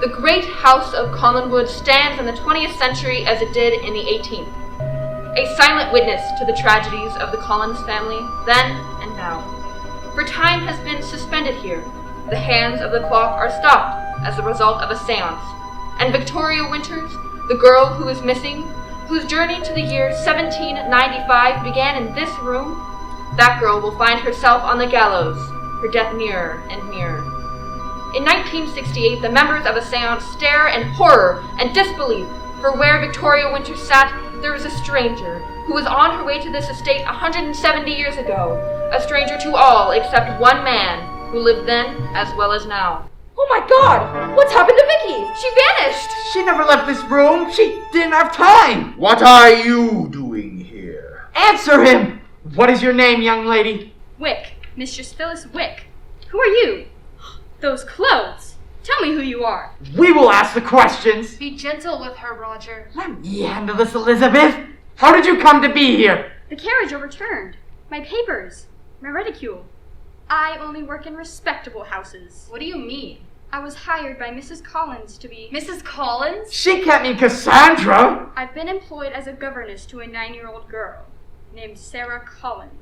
The great house of Collinwood stands in the 20th century as it did in the 18th. A silent witness to the tragedies of the Collins family, then and now. For time has been suspended here. The hands of the clock are stopped as the result of a seance. And Victoria Winters, the girl who is missing, whose journey to the year 1795 began in this room, that girl will find herself on the gallows, her death nearer and nearer. In 1968, the members of a seance stare in horror and disbelief, for where Victoria Winters sat, there was a stranger who was on her way to this estate 170 years ago, a stranger to all except one man who lived then as well as now. Oh my God! What's happened to Vicky? She vanished! She never left this room. She didn't have time. What are you doing here? Answer him! What is your name, young lady? Wick. Mistress Phyllis Wick. Who are you? Those clothes. Tell me who you are. We will ask the questions. Be gentle with her, Roger. Let me handle this, Elizabeth. How did you come to be here? The carriage overturned. My papers. My reticule. I only work in respectable houses. What do you mean? I was hired by Mrs. Collins to be... Mrs. Collins? She can't mean Cassandra. I've been employed as a governess to a 9-year-old girl named Sarah Collins.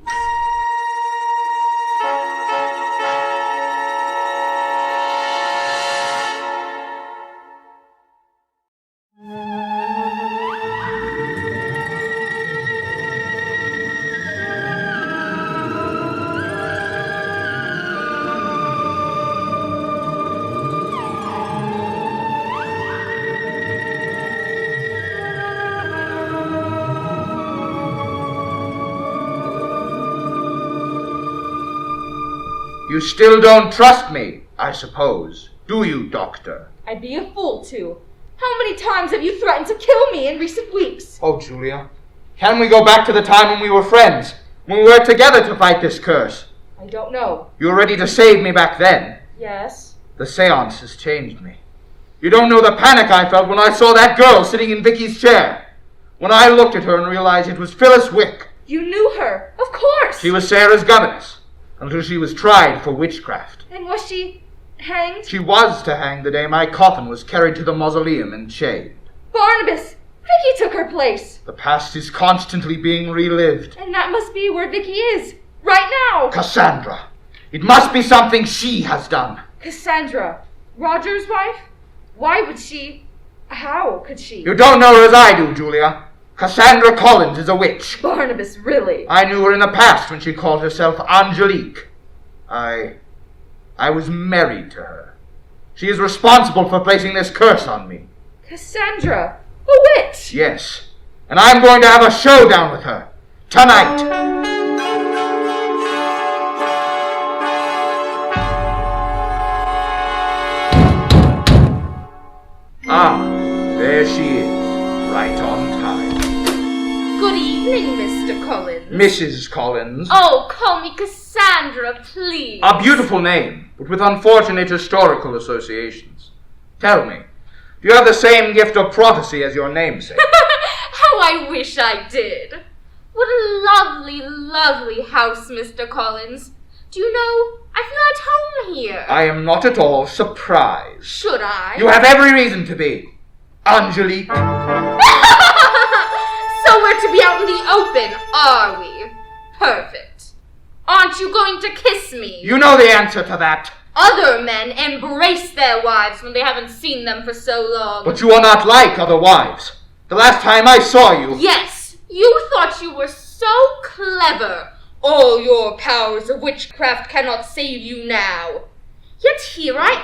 You still don't trust me, I suppose. Do you, Doctor? I'd be a fool to. How many times have you threatened to kill me in recent weeks? Oh, Julia, can we go back to the time when we were friends? When we worked together to fight this curse? I don't know. You were ready to save me back then. Yes? The seance has changed me. You don't know the panic I felt when I saw that girl sitting in Vicky's chair. When I looked at her and realized it was Phyllis Wick. You knew her, of course! She was Sarah's governess, until she was tried for witchcraft. And was she hanged? She was to hang the day my coffin was carried to the mausoleum and chained. Barnabas! Vicky took her place! The past is constantly being relived. And that must be where Vicky is, right now! Cassandra! It must be something she has done. Cassandra, Roger's wife? Why would she... How could she? You don't know her as I do, Julia. Cassandra Collins is a witch. Barnabas, really? I knew her in the past when she called herself Angelique. I was married to her. She is responsible for placing this curse on me. Cassandra, a witch! Yes, and I'm going to have a showdown with her. Tonight. Ah, there she is, right on time. Good evening, Mr. Collins. Mrs. Collins. Oh, call me Cassandra, please. A beautiful name, but with unfortunate historical associations. Tell me, do you have the same gift of prophecy as your namesake? How I wish I did. What a lovely, lovely house, Mr. Collins. Do you know, I feel at home here. I am not at all surprised. Should I? You have every reason to be. Angelique. So we're to be out in the open, are we? Perfect. Aren't you going to kiss me? You know the answer to that. Other men embrace their wives when they haven't seen them for so long. But you are not like other wives. The last time I saw you... Yes, you thought you were so clever. All your powers of witchcraft cannot save you now. Yet here I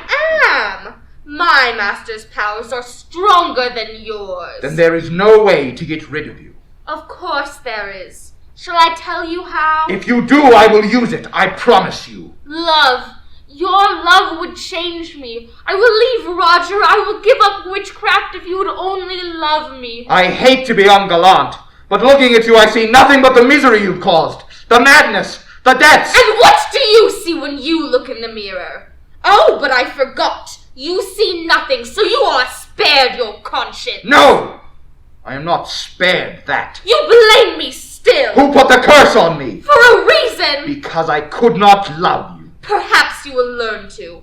am. My master's powers are stronger than yours. Then there is no way to get rid of you. Of course there is. Shall I tell you how? If you do, I will use it. I promise you. Love. Your love would change me. I will leave Roger. I will give up witchcraft if you would only love me. I hate to be ungallant, but looking at you I see nothing but the misery you've caused. The madness. The deaths. And what do you see when you look in the mirror? Oh, but I forgot. You see nothing, so you are spared your conscience. No! I am not spared that. You blame me still. Who put the curse on me? For a reason. Because I could not love you. Perhaps you will learn to.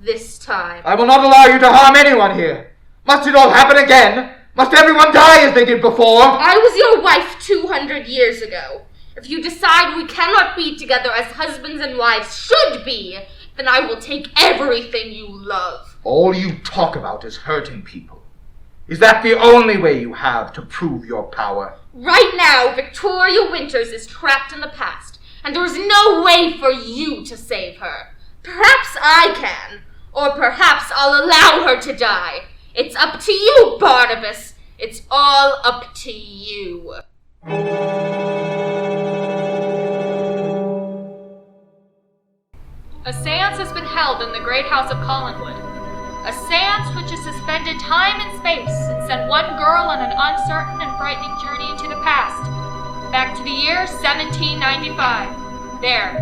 this time. I will not allow you to harm anyone here. Must it all happen again? Must everyone die as they did before? I was your wife 200 years ago. If you decide we cannot be together as husbands and wives should be, then I will take everything you love. All you talk about is hurting people. Is that the only way you have to prove your power? Right now, Victoria Winters is trapped in the past, and there is no way for you to save her. Perhaps I can, or perhaps I'll allow her to die. It's up to you, Barnabas. It's all up to you. A seance has been held in the great house of Collinwood. A seance which has suspended time and space and sent one girl on an uncertain and frightening journey into the past, back to the year 1795. There,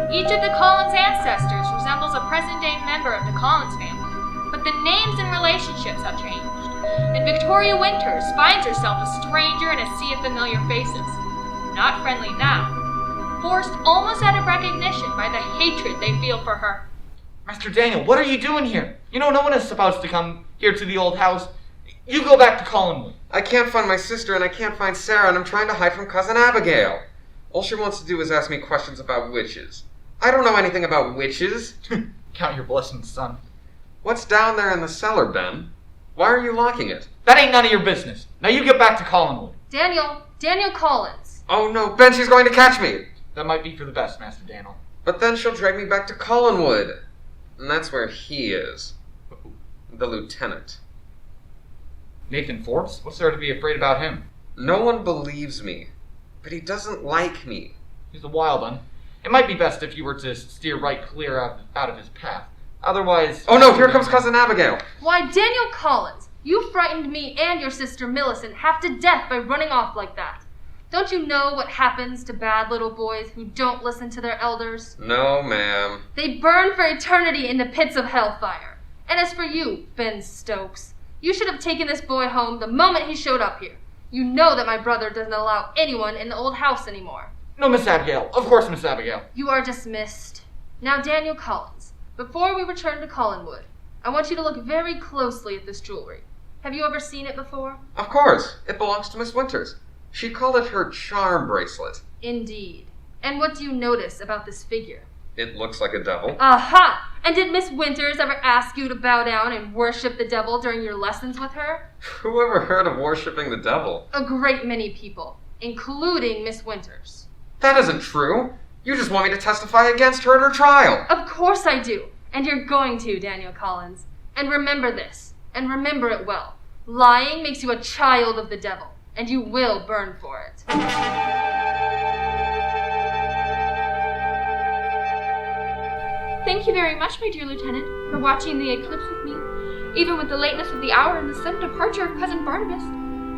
each of the Collins ancestors resembles a present-day member of the Collins family, but the names and relationships have changed, and Victoria Winters finds herself a stranger in a sea of familiar faces. Not friendly now, forced almost out of recognition by the hatred they feel for her. Master Daniel, what are you doing here? You know, no one is supposed to come here to the old house. You go back to Collinwood. I can't find my sister and I can't find Sarah, and I'm trying to hide from Cousin Abigail. All she wants to do is ask me questions about witches. I don't know anything about witches. Count your blessings, son. What's down there in the cellar, Ben? Why are you locking it? That ain't none of your business. Now you get back to Collinwood. Daniel Collins. Oh no, Ben, she's going to catch me. That might be for the best, Master Daniel. But then she'll drag me back to Collinwood. And that's where he is. The lieutenant. Nathan Forbes? What's there to be afraid about him? No one believes me. But he doesn't like me. He's a wild one. It might be best if you were to steer right clear out of his path. Otherwise... Oh no, here comes Cousin Abigail. Why, Daniel Collins, you frightened me and your sister Millicent half to death by running off like that. Don't you know what happens to bad little boys who don't listen to their elders? No, ma'am. They burn for eternity in the pits of hellfire. And as for you, Ben Stokes, you should have taken this boy home the moment he showed up here. You know that my brother doesn't allow anyone in the old house anymore. No, Miss Abigail. Of course, Miss Abigail. You are dismissed. Now, Daniel Collins, before we return to Collinwood, I want you to look very closely at this jewelry. Have you ever seen it before? Of course. It belongs to Miss Winters. She called it her charm bracelet. Indeed. And what do you notice about this figure? It looks like a devil. Aha! And did Miss Winters ever ask you to bow down and worship the devil during your lessons with her? Who ever heard of worshipping the devil? A great many people, including Miss Winters. That isn't true. You just want me to testify against her at her trial. Of course I do. And you're going to, Daniel Collins. And remember this, and remember it well. Lying makes you a child of the devil, and you will burn for it. Thank you very much, my dear Lieutenant, for watching the eclipse with me, even with the lateness of the hour and the sudden departure of Cousin Barnabas.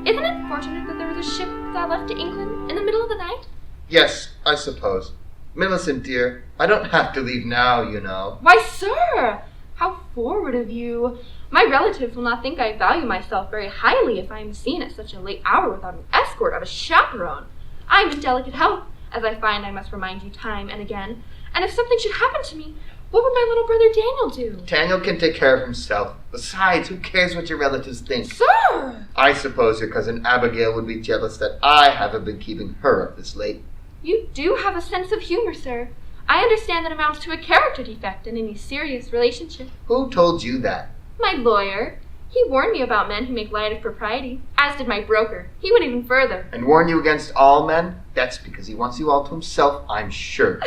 Isn't it fortunate that there was a ship that left to England in the middle of the night? Yes, I suppose. Millicent, dear, I don't have to leave now, you know. Why, sir! How forward of you! My relatives will not think I value myself very highly if I am seen at such a late hour without an escort of a chaperone. I am in delicate health, as I find I must remind you time and again, and if something should happen to me, what would my little brother Daniel do? Daniel can take care of himself. Besides, who cares what your relatives think? Sir! I suppose your cousin Abigail would be jealous that I haven't been keeping her up this late. You do have a sense of humor, sir. I understand that amounts to a character defect in any serious relationship. Who told you that? My lawyer. He warned me about men who make light of propriety, as did my broker. He went even further. And warn you against all men? That's because he wants you all to himself, I'm sure.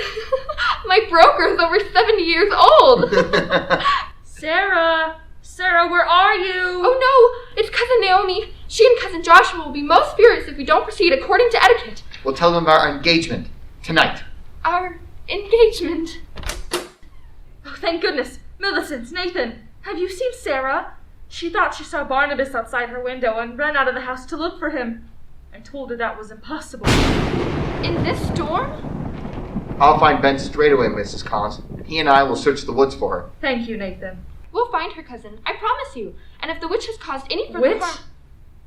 My broker is over 70 years old. Sarah! Sarah, where are you? Oh no, it's Cousin Naomi. She and Cousin Joshua will be most furious if we don't proceed according to etiquette. We'll tell them about our engagement. Tonight. Our engagement. Oh, thank goodness. Millicent, Nathan, have you seen Sarah? She thought she saw Barnabas outside her window and ran out of the house to look for him. I told her that was impossible. In this storm? I'll find Ben straight away, Mrs. Collins. He and I will search the woods for her. Thank you, Nathan. We'll find her, cousin. I promise you. And if the witch has caused any further harm...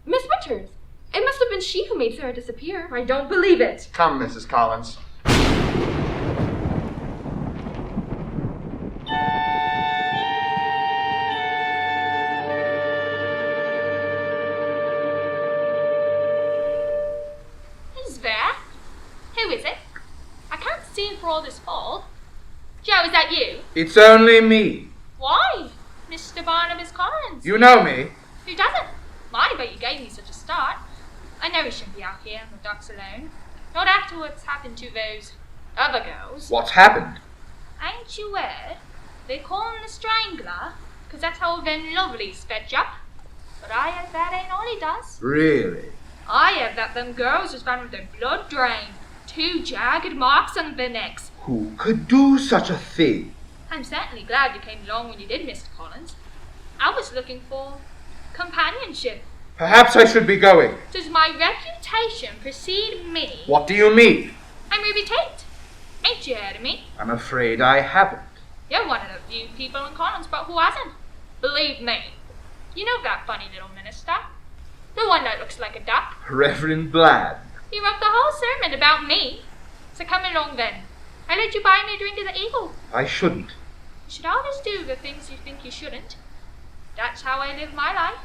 Miss Winters. It must have been she who made Sarah disappear. I don't believe it. Come, Mrs. Collins. all this fault. Joe, is that you? It's only me. Why? Mr. Barnabas Collins. You know me. Who doesn't? My, but you gave me such a start. I know we shouldn't be out here on the docks alone. Not after what's happened to those other girls. What's happened? Ain't you aware? They call him the Strangler, 'cause that's how them lovelies fetch up. But I have that ain't all he does. Really? I have that them girls was found with their blood drained. 2 jagged marks on their necks. Who could do such a thing? I'm certainly glad you came along when you did, Mr. Collins. I was looking for companionship. Perhaps I should be going. Does my reputation precede me? What do you mean? I'm Ruby Tate. Ain't you heard of me? I'm afraid I haven't. You're one of the few people in Collins, but who hasn't? Believe me. You know that funny little minister? The one that looks like a duck? Reverend Bland. He wrote the whole sermon about me. So come along then. I let you buy me a drink of the Eagle. I shouldn't. You should always do the things you think you shouldn't. That's how I live my life.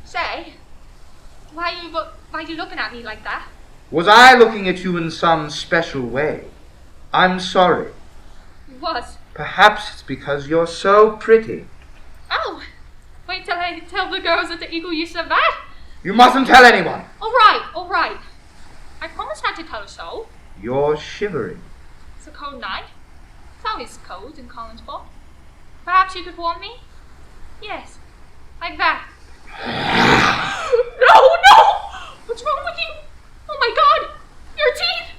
Say, why are you looking at me like that? Was I looking at you in some special way? I'm sorry. You was. Perhaps it's because you're so pretty. Oh, wait till I tell the girls at the Eagle you said that. You mustn't tell anyone. All right. I promise not to tell a soul. You're shivering. It's a cold night. It's always cold in Collinsville. Perhaps you could warm me? Yes, like that. No! What's wrong with you? Oh my God! Your teeth!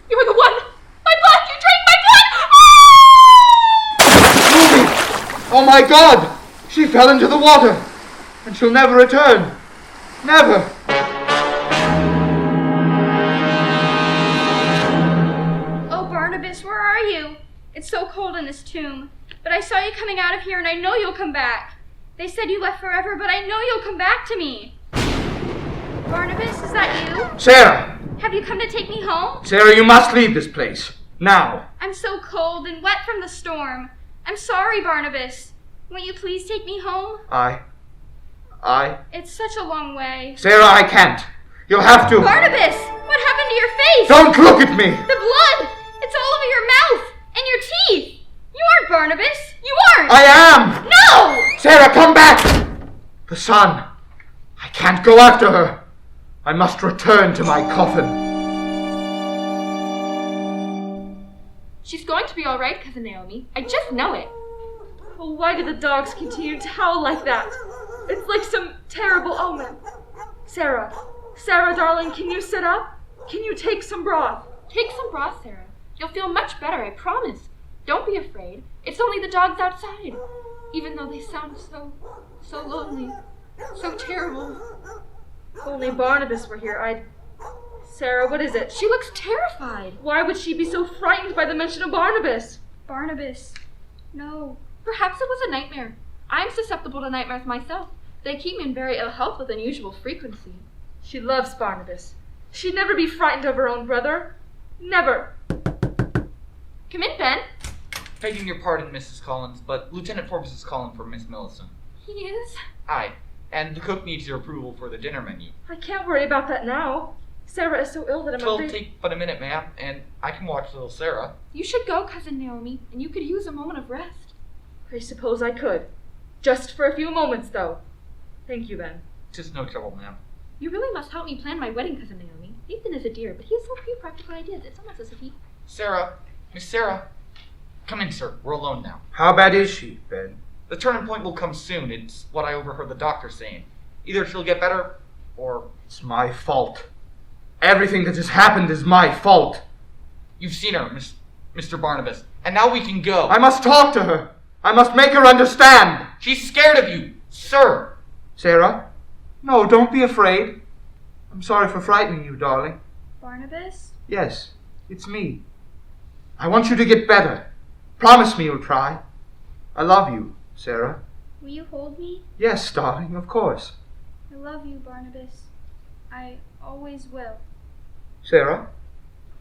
You're the one! My blood! You drank my blood! Ruby! Oh my God! She fell into the water, and she'll never return. Never. Oh, Barnabas, where are you? It's so cold in this tomb. But I saw you coming out of here, and I know you'll come back. They said you left forever, but I know you'll come back to me. Barnabas, is that you? Sarah! Have you come to take me home? Sarah, you must leave this place. Now. I'm so cold and wet from the storm. I'm sorry, Barnabas. Won't you please take me home? It's such a long way. Sarah, I can't. You'll have to. Barnabas! What happened to your face? Don't look at me! The blood! It's all over your mouth! And your teeth! You aren't Barnabas! You aren't! I am! No! Sarah, come back! The sun. I can't go after her. I must return to my coffin. She's going to be all right, Cousin Naomi. I just know it. Oh, why do the dogs continue to howl like that? It's like some terrible omen. Sarah, darling, can you sit up? Can you take some broth? Take some broth, Sarah. You'll feel much better, I promise. Don't be afraid. It's only the dogs outside. Even though they sound so lonely, so terrible. If only Barnabas were here, Sarah, what is it? She looks terrified. Why would she be so frightened by the mention of Barnabas? Barnabas, no. Perhaps it was a nightmare. I'm susceptible to nightmares myself. They keep me in very ill health with unusual frequency. She loves Barnabas. She'd never be frightened of her own brother. Never. Come in, Ben. Begging your pardon, Mrs. Collins, but Lieutenant Forbes is calling for Miss Millicent. He is? Aye, and the cook needs your approval for the dinner menu. I can't worry about that now. Sarah is so ill that I'm It'll afraid... take but a minute, ma'am, and I can watch little Sarah. You should go, Cousin Naomi, and you could use a moment of rest. I suppose I could. Just for a few moments, though. Thank you, Ben. 'Tis no trouble, ma'am. You really must help me plan my wedding, Cousin Naomi. Ethan is a dear, but he has so few practical ideas. It's almost as if he... Sarah, Miss Sarah. Come in, sir. We're alone now. How bad is she, Ben? The turning point will come soon. It's what I overheard the doctor saying. Either she'll get better, or... It's my fault. Everything that has happened is my fault. You've seen her, Mr. Barnabas, and now we can go. I must talk to her. I must make her understand. She's scared of you, sir. Sarah? No, don't be afraid. I'm sorry for frightening you, darling. Barnabas? Yes, it's me. I want you to get better. Promise me you'll try. I love you, Sarah. Will you hold me? Yes, darling, of course. I love you, Barnabas. I always will. Sarah?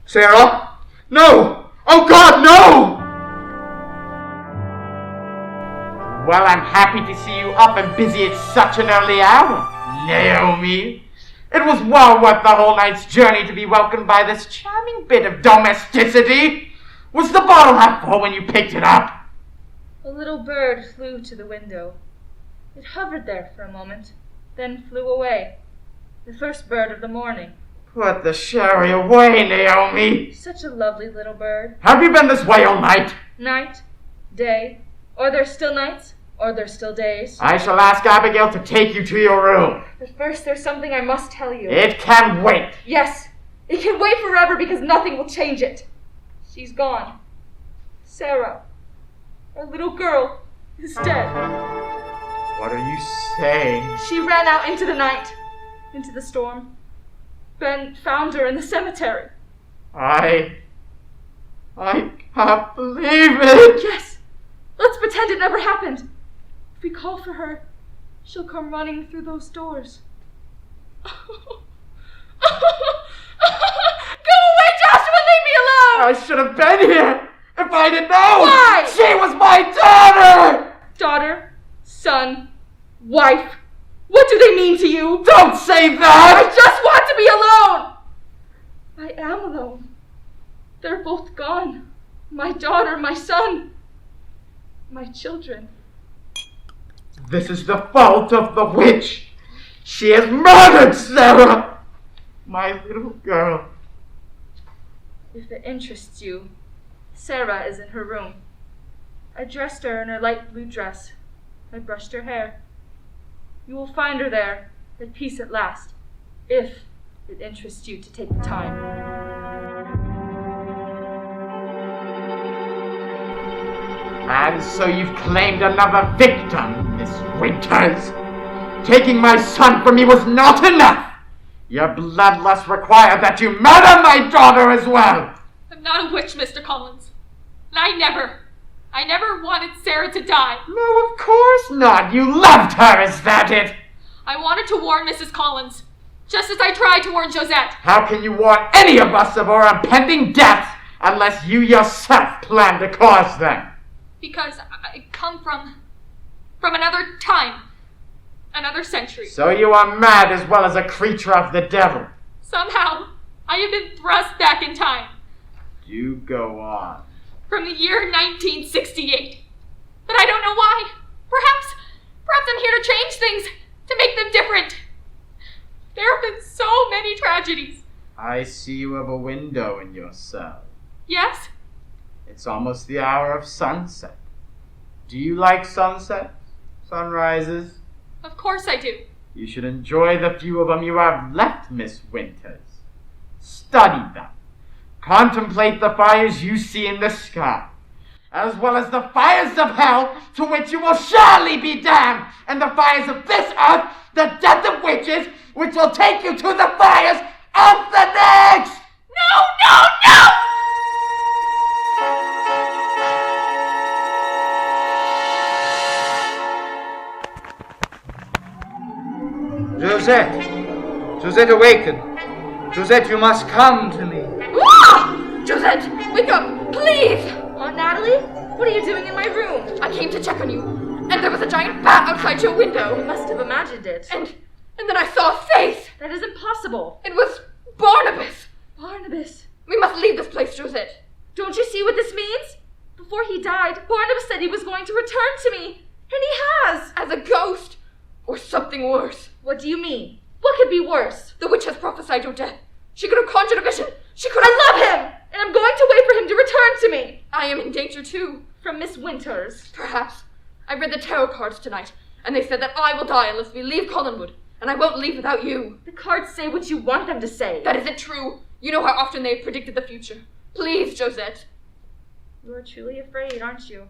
Sarah? No! Oh God, no! Well, I'm happy to see you up and busy at such an early hour, Naomi. It was well worth the whole night's journey to be welcomed by this charming bit of domesticity. Was the bottle half full when you picked it up? A little bird flew to the window. It hovered there for a moment, then flew away. The first bird of the morning. Put the sherry away, Naomi. Such a lovely little bird. Have you been this way all night? Night, day, or there's still nights, or there's still days. I shall ask Abigail to take you to your room. But first there's something I must tell you. It can wait. Yes, it can wait forever because nothing will change it. She's gone. Sarah, our little girl, is dead. What are you saying? She ran out into the night, into the storm. Ben found her in the cemetery. I can't believe it. Yes, let's pretend it never happened. If we call for her, she'll come running through those doors. Go away, Joshua! Leave me alone! I should have been here if I'd have known. Why? She was my daughter. Daughter, son, wife. What do they mean to you? Don't say I that. just want to be alone! I am alone. They're both gone. My daughter, my son, my children. This is the fault of the witch. She has murdered Sarah, my little girl. If it interests you, Sarah is in her room. I dressed her in her light blue dress. I brushed her hair. You will find her there, at peace at last, if it interests you to take the time. And so you've claimed another victim, Miss Winters. Taking my son from me was not enough. Your bloodlust required that you murder my daughter as well. I'm not a witch, Mr. Collins. And I never wanted Sarah to die. No, of course not. You loved her, is that it? I wanted to warn Mrs. Collins, just as I tried to warn Josette. How can you warn any of us of our impending deaths unless you yourself plan to cause them? Because I come from another time, another century. So you are mad as well as a creature of the devil. Somehow, I have been thrust back in time. Do go on. From the year 1968. But I don't know why. Perhaps I'm here to change things, to make them different. There have been so many tragedies. I see you have a window in your cell. Yes? It's almost the hour of sunset. Do you like sunsets? Sunrises? Of course I do. You should enjoy the few of them you have left, Miss Winters. Study them. Contemplate the fires you see in the sky, as well as the fires of hell to which you will surely be damned, and the fires of this earth, the death of witches, which will take you to the fires of the next! No, no, no! Josette! Josette, awaken! Josette, you must come to me. Ah! Josette, wake up, please! Aunt Natalie, what are you doing in my room? I came to check on you, and there was a giant bat outside your window. You must have imagined it. And then I saw a face. That is impossible. It was Barnabas. Barnabas. We must leave this place, Josette. Don't you see what this means? Before he died, Barnabas said he was going to return to me. And he has. As a ghost, or something worse. What do you mean? What could be worse? The witch has prophesied your death. She could have conjured a vision. She could have... I love him! And I'm going to wait for him to return to me. I am in danger too. From Miss Winters. Perhaps. I read the tarot cards tonight, and they said that I will die unless we leave Collinwood, and I won't leave without you. The cards say what you want them to say. That isn't true. You know how often they have predicted the future. Please, Josette. You are truly afraid, aren't you?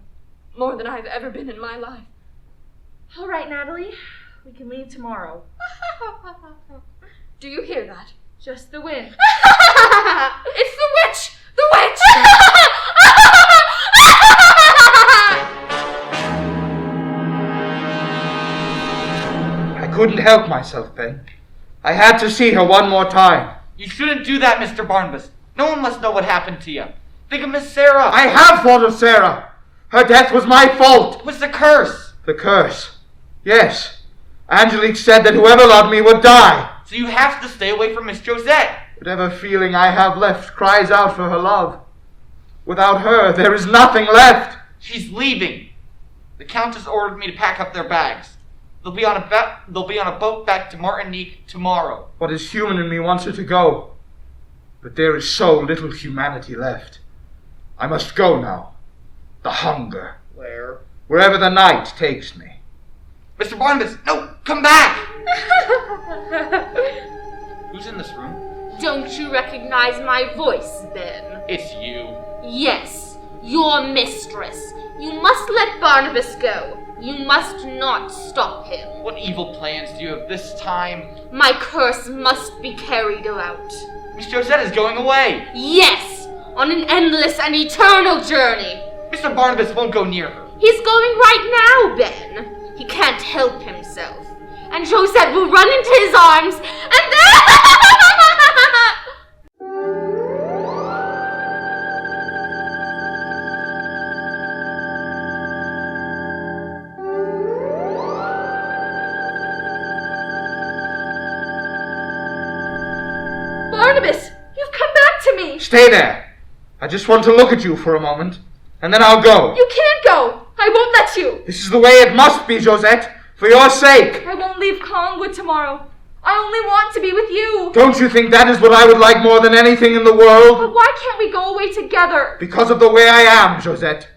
More than I've ever been in my life. All right, Natalie. We can leave tomorrow. Do you hear that? Just the wind. It's the witch! The witch! I couldn't help myself, Ben. I had to see her one more time. You shouldn't do that, Mr. Barnabas. No one must know what happened to you. Think of Miss Sarah. I have thought of Sarah. Her death was my fault. It was the curse. The curse. Yes. Angelique said that whoever loved me would die. so you have to stay away from Miss Josette. Whatever feeling I have left cries out for her love. Without her, there is nothing left. She's leaving. The Countess ordered me to pack up their bags. They'll be on a boat back to Martinique tomorrow. What is human in me wants her to go. But there is so little humanity left. I must go now. The hunger. Where? Wherever the night takes me. Mr. Barnabas, no, come back! Who's in this room? Don't you recognize my voice, Ben? It's you. Yes, your mistress. You must let Barnabas go. You must not stop him. What evil plans do you have this time? My curse must be carried out. Miss Josette is going away. Yes, on an endless and eternal journey. Mr. Barnabas won't go near her. He's going right now, Ben. He can't help himself. And Josette will run into his arms, and then... Barnabas, you've come back to me. Stay there. I just want to look at you for a moment, and then I'll go. You can't go. I won't let you. This is the way it must be, Josette, for your sake. I won't leave Collingwood tomorrow. I only want to be with you. Don't you think that is what I would like more than anything in the world? But why can't we go away together? Because of the way I am, Josette.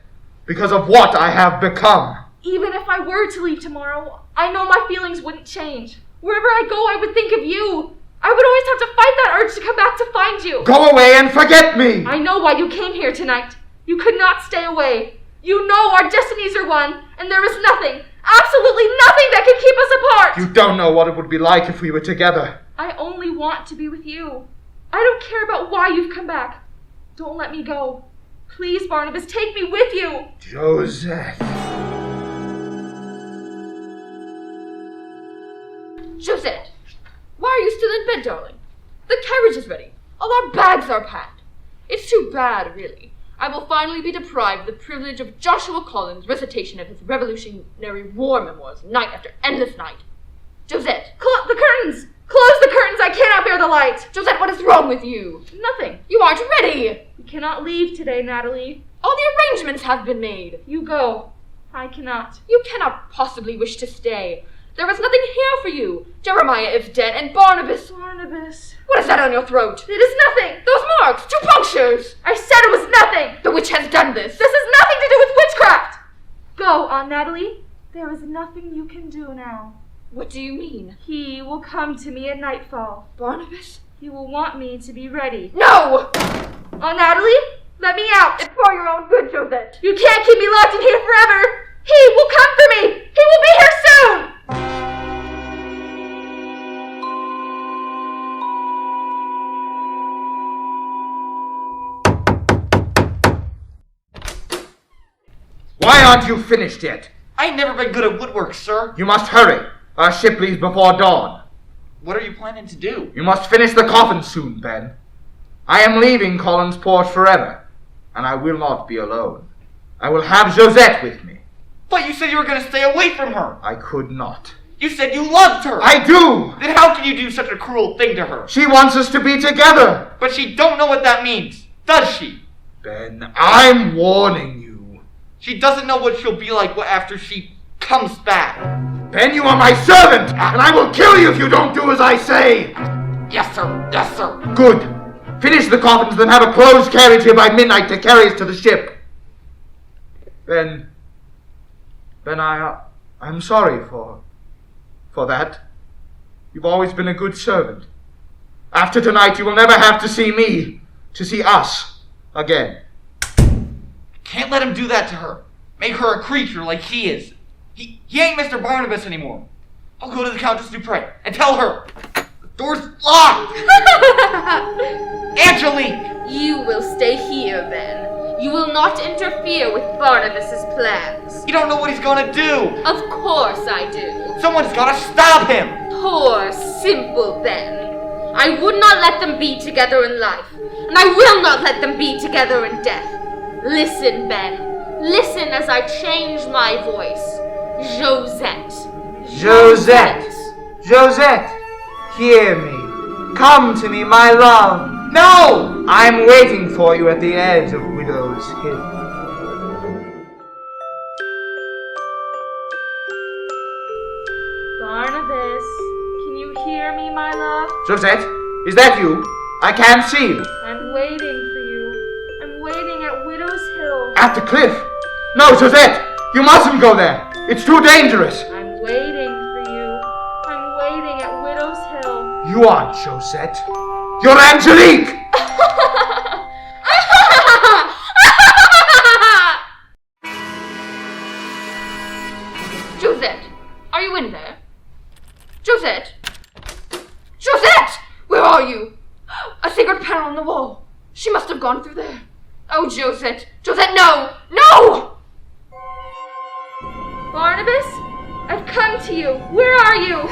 Because of what I have become. Even if I were to leave tomorrow, I know my feelings wouldn't change. Wherever I go, I would think of you. I would always have to fight that urge to come back to find you. Go away and forget me! I know why you came here tonight. You could not stay away. You know our destinies are one, and there is nothing, absolutely nothing that can keep us apart. You don't know what it would be like if we were together. I only want to be with you. I don't care about why you've come back. Don't let me go. Please, Barnabas, take me with you. Josette. Josette, why are you still in bed, darling? The carriage is ready. All our bags are packed. It's too bad, really. I will finally be deprived of the privilege of Joshua Collins' recitation of his Revolutionary War memoirs night after endless night. Josette! The curtains! Close the curtains! I cannot bear the light! Josette, what is wrong with you? Nothing. You aren't ready! We cannot leave today, Natalie. All the arrangements have been made. You go. I cannot. You cannot possibly wish to stay. There is nothing here for you. Jeremiah is dead, and Barnabas... Barnabas. What is that on your throat? It is nothing. Those marks! 2 punctures! I said it was nothing. The witch has done this. This has nothing to do with witchcraft. Go, Aunt Natalie. There is nothing you can do now. What do you mean? He will come to me at nightfall. Barnabas? He will want me to be ready. No! Aunt Natalie, let me out. It's for your own good, Josette. You can't keep me locked in here forever. He will come for me. He will be here soon. Why aren't you finished yet? I ain't never been good at woodwork, sir. You must hurry. Our ship leaves before dawn. What are you planning to do? You must finish the coffin soon, Ben. I am leaving Collins Port forever, and I will not be alone. I will have Josette with me. But you said you were going to stay away from her. I could not. You said you loved her. I do! Then how can you do such a cruel thing to her? She wants us to be together. But she don't know what that means, does she? Ben, I'm warning you. She doesn't know what she'll be like after she comes back. Ben, you are my servant, and I will kill you if you don't do as I say. Yes, sir. Yes, sir. Good. Finish the coffins, then have a closed carriage here by midnight to carry us to the ship. Ben, I'm sorry for that. You've always been a good servant. After tonight, you will never have to see us again. Can't let him do that to her. Make her a creature like he is. He ain't Mr. Barnabas anymore. I'll go to the Countess Dupre and tell her. The door's locked! Angelique! You will stay here, Ben. You will not interfere with Barnabas's plans. You don't know what he's gonna do. Of course I do. Someone's gotta stop him. Poor, simple Ben. I would not let them be together in life, and I will not let them be together in death. Listen, Ben. Listen as I change my voice. Josette. Josette. Josette. Hear me. Come to me, my love. No! I'm waiting for you at the edge of Widow's Hill. Barnabas, can you hear me, my love? Josette, is that you? I can't see you. I'm waiting for you. I'm waiting at Widow's Hill. At the cliff? No, Josette! You mustn't go there. It's too dangerous. I'm waiting for you. I'm waiting at Widow's Hill. You aren't Josette. You're Angelique! Josette, are you in there? Josette? Josette! Where are you? A sacred panel on the wall. She must have gone through there. Oh, Josette. Josette, no! No! Barnabas, I've come to you. Where are you?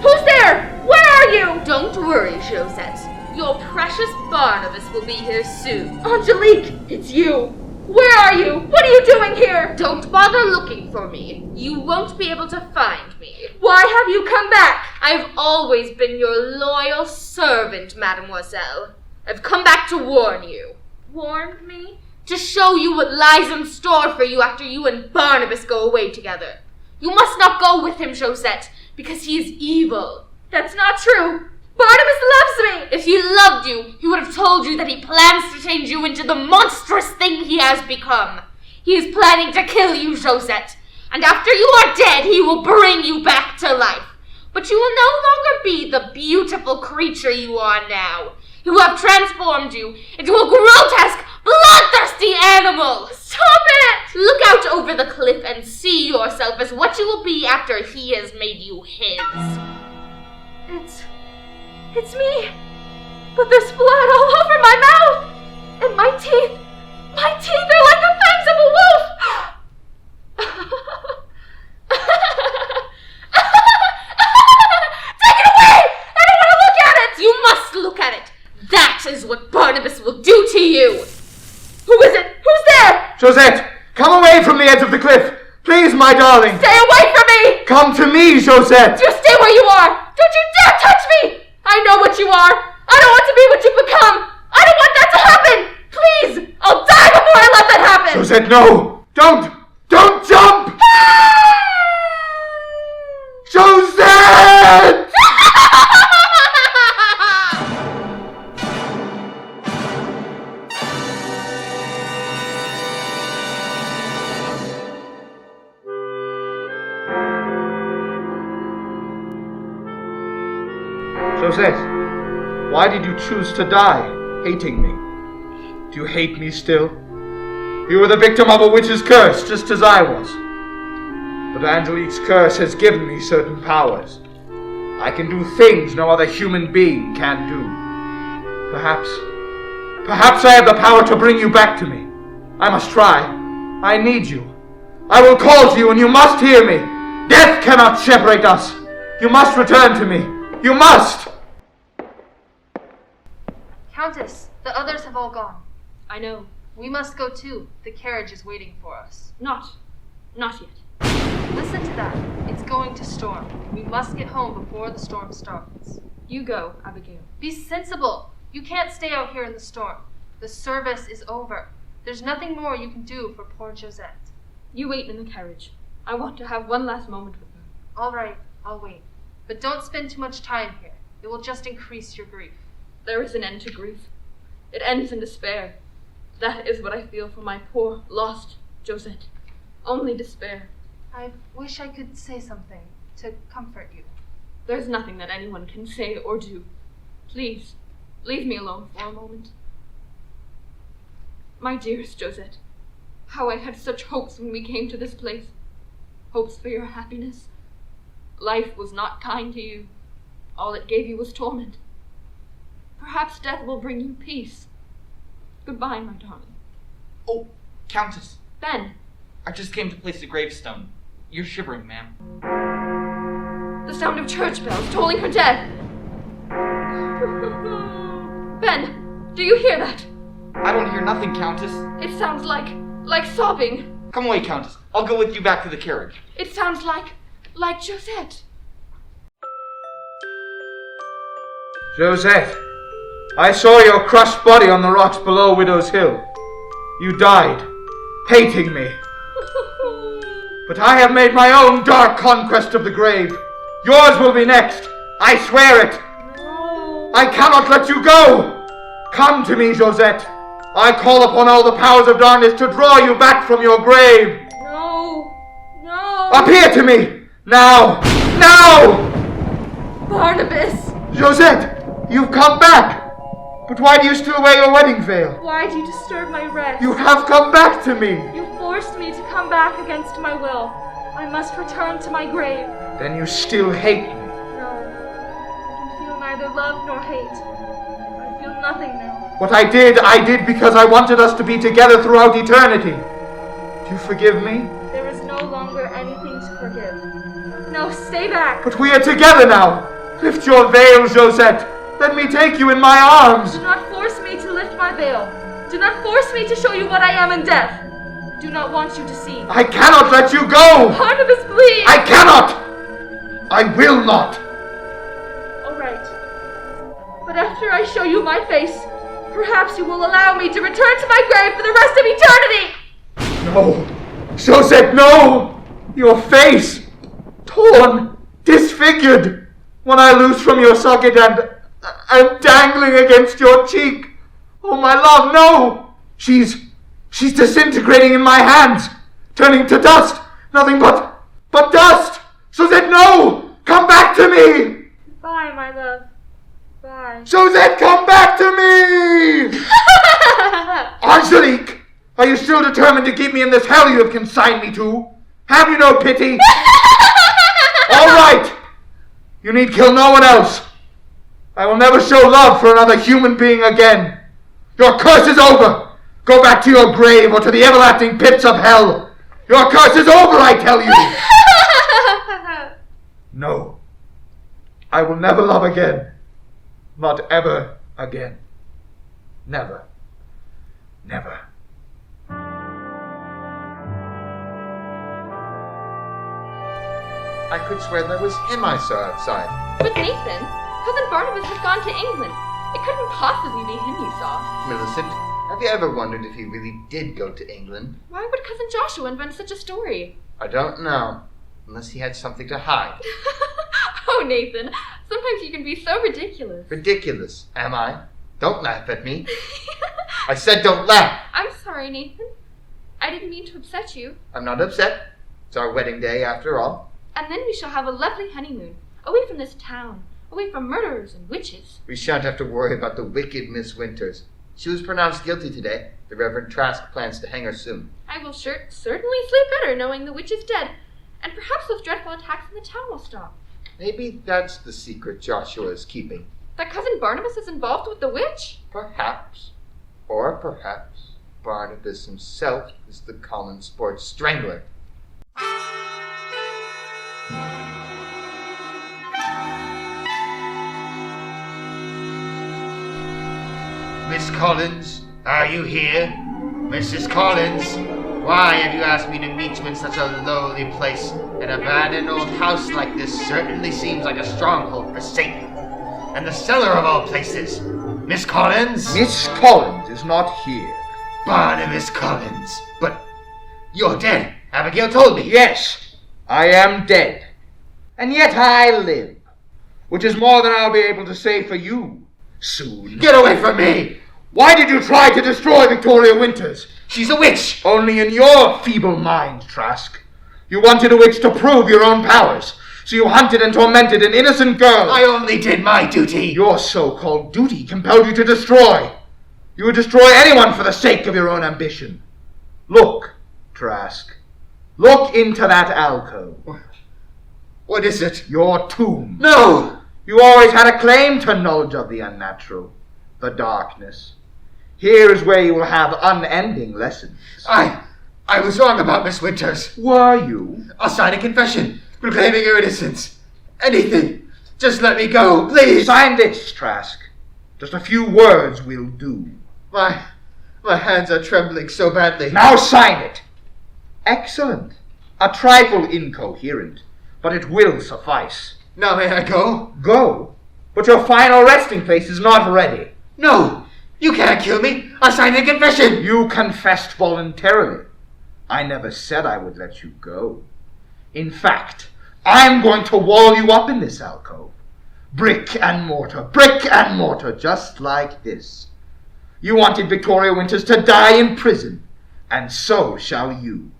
Who's there? Where are you? Don't worry, Josette. Your precious Barnabas will be here soon. Angelique, it's you. Where are you? What are you doing here? Don't bother looking for me. You won't be able to find me. Why have you come back? I've always been your loyal servant, mademoiselle. I've come back to warn you. Warned me? To show you what lies in store for you after you and Barnabas go away together. You must not go with him, Josette, because he is evil. That's not true. Barnabas loves me. If he loved you, he would have told you that he plans to change you into the monstrous thing he has become. He is planning to kill you, Josette, and after you are dead, he will bring you back to life. But you will no longer be the beautiful creature you are now. He will have transformed you into a grotesque, bloodthirsty animal. Stop it! Look out over the cliff and see yourself as what you will be after he has made you his. It's me. But there's blood all over my mouth. And my teeth are like the fangs of a wolf. Take it away! I don't want to look at it! You must look at it. That is what Barnabas will do to you. Who is it? Who's there? Josette, come away from the edge of the cliff. Please, my darling. Stay away from me! Come to me, Josette. You stay where you are! Don't you dare touch me! I know what you are! I don't want to be what you've become! I don't want that to happen! Please! I'll die before I let that happen! Josette, no! Don't jump! Josette! Josette, why did you choose to die, hating me? Do you hate me still? You were the victim of a witch's curse, just as I was. But Angelique's curse has given me certain powers. I can do things no other human being can do. Perhaps I have the power to bring you back to me. I must try. I need you. I will call to you and you must hear me. Death cannot separate us. You must return to me. You must! Countess, the others have all gone. I know. We must go too. The carriage is waiting for us. Not yet. Listen to that. It's going to storm. We must get home before the storm starts. You go, Abigail. Be sensible. You can't stay out here in the storm. The service is over. There's nothing more you can do for poor Josette. You wait in the carriage. I want to have one last moment with her. All right, I'll wait. But don't spend too much time here. It will just increase your grief. There is an end to grief. It ends in despair. That is what I feel for my poor, lost Josette. Only despair. I wish I could say something to comfort you. There's nothing that anyone can say or do. Please, leave me alone for a moment. My dearest Josette, how I had such hopes when we came to this place. Hopes for your happiness. Life was not kind to you. All it gave you was torment. Perhaps death will bring you peace. Goodbye, my darling. Oh, Countess. Ben. I just came to place the gravestone. You're shivering, ma'am. The sound of church bells tolling her death. Ben, do you hear that? I don't hear nothing, Countess. It sounds like sobbing. Come away, Countess. I'll go with you back to the carriage. It sounds like Josette. Josette, I saw your crushed body on the rocks below Widow's Hill. You died, hating me. But I have made my own dark conquest of the grave. Yours will be next. I swear it. No. I cannot let you go. Come to me, Josette. I call upon all the powers of darkness to draw you back from your grave. No. No. Appear to me. Now. Now! Barnabas! Josette, you've come back. But why do you still wear your wedding veil? Why do you disturb my rest? You have come back to me. You forced me to come back against my will. I must return to my grave. Then you still hate me. No. I can feel neither love nor hate. I feel nothing now. What I did because I wanted us to be together throughout eternity. Do you forgive me? There is no longer anything to forgive. No, stay back. But we are together now. Lift your veil, Josette. Let me take you in my arms. Do not force me to lift my veil. Do not force me to show you what I am in death. I do not want you to see. I cannot let you go. Barnabas, please. I cannot. I will not. All right. But after I show you my face, perhaps you will allow me to return to my grave for the rest of eternity. No. Josette, no. Your face. Torn. Disfigured. One I loose from your socket and dangling against your cheek. Oh, my love, no! She's disintegrating in my hands, turning to dust. Nothing but dust! Josette, no! Come back to me! Bye, my love. Bye. Josette, come back to me! Angelique, are you still determined to keep me in this hell you have consigned me to? Have you no pity? All right! You need kill no one else. I will never show love for another human being again. Your curse is over. Go back to your grave or to the everlasting pits of hell. Your curse is over, I tell you. No. I will never love again. Not ever again. Never. Never. I could swear that was him I saw outside. But Nathan, Cousin Barnabas has gone to England. It couldn't possibly be him you saw. Millicent, have you ever wondered if he really did go to England? Why would Cousin Joshua invent such a story? I don't know, unless he had something to hide. Oh, Nathan, sometimes you can be so ridiculous. Ridiculous, am I? Don't laugh at me. I said don't laugh. I'm sorry, Nathan. I didn't mean to upset you. I'm not upset. It's our wedding day after all. And then we shall have a lovely honeymoon, away from this town, away from murderers and witches. We shan't have to worry about the wicked Miss Winters. She was pronounced guilty today. The Reverend Trask plans to hang her soon. I will certainly sleep better knowing the witch is dead, and perhaps those dreadful attacks in the town will stop. Maybe that's the secret Joshua is keeping. That Cousin Barnabas is involved with the witch? Perhaps. Or perhaps Barnabas himself is the common sports strangler. Miss Collins, are you here? Mrs. Collins, why have you asked me to meet you in such a lowly place? An abandoned old house like this certainly seems like a stronghold for Satan. And the cellar of all places. Miss Collins? Miss Collins is not here. Barnabas Collins. But you're dead. Abigail told me. Yes, I am dead. And yet I live. Which is more than I'll be able to say for you soon. Get away from me! Why did you try to destroy Victoria Winters? She's a witch! Only in your feeble mind, Trask. You wanted a witch to prove your own powers, so you hunted and tormented an innocent girl. I only did my duty. Your so-called duty compelled you to destroy. You would destroy anyone for the sake of your own ambition. Look, Trask. Look into that alcove. What is it? Your tomb. No! You always had a claim to knowledge of the unnatural, the darkness. Here is where you will have unending lessons. I was wrong about Miss Winters. Were you? I'll sign a confession proclaiming her innocence. Anything. Just let me go, please. Sign this, Trask. Just a few words will do. My hands are trembling so badly. Now sign it. Excellent. A trifle incoherent, but it will suffice. Now may I go? Go? but your final resting place is not ready. No! You can't kill me! I signed a confession! You confessed voluntarily. I never said I would let you go. In fact, I'm going to wall you up in this alcove. Brick and mortar, just like this. You wanted Victoria Winters to die in prison, and so shall you.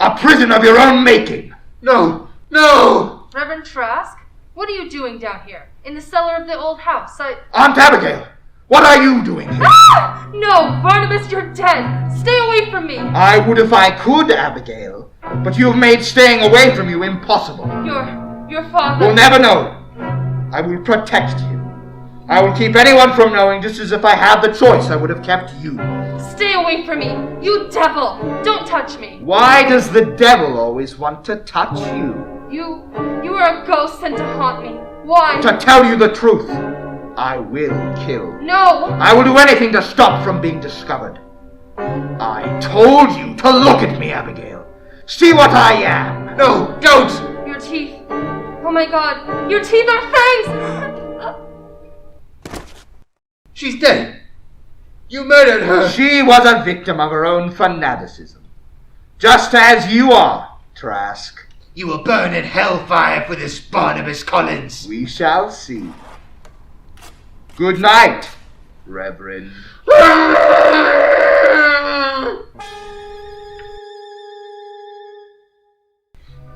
A prison of your own making. No! No! Reverend Trask, what are you doing down here? In the cellar of the old house? Aunt Abigail, what are you doing here? Ah! No, Barnabas, you're dead. Stay away from me. I would if I could, Abigail, but you've made staying away from you impossible. Your father... You'll never know. I will protect you. I will keep anyone from knowing, just as if I had the choice, I would have kept you. Stay away from me, you devil! Don't touch me. Why does the devil always want to touch you? You are a ghost sent to haunt me. Why? To tell you the truth, I will kill. No! I will do anything to stop from being discovered. I told you to look at me, Abigail. See what I am. No, don't! Your teeth. Oh my god, your teeth are fangs! She's dead. You murdered her. She was a victim of her own fanaticism. Just as you are, Trask. You will burn in hellfire for this, Barnabas Collins. We shall see. Good night, Reverend.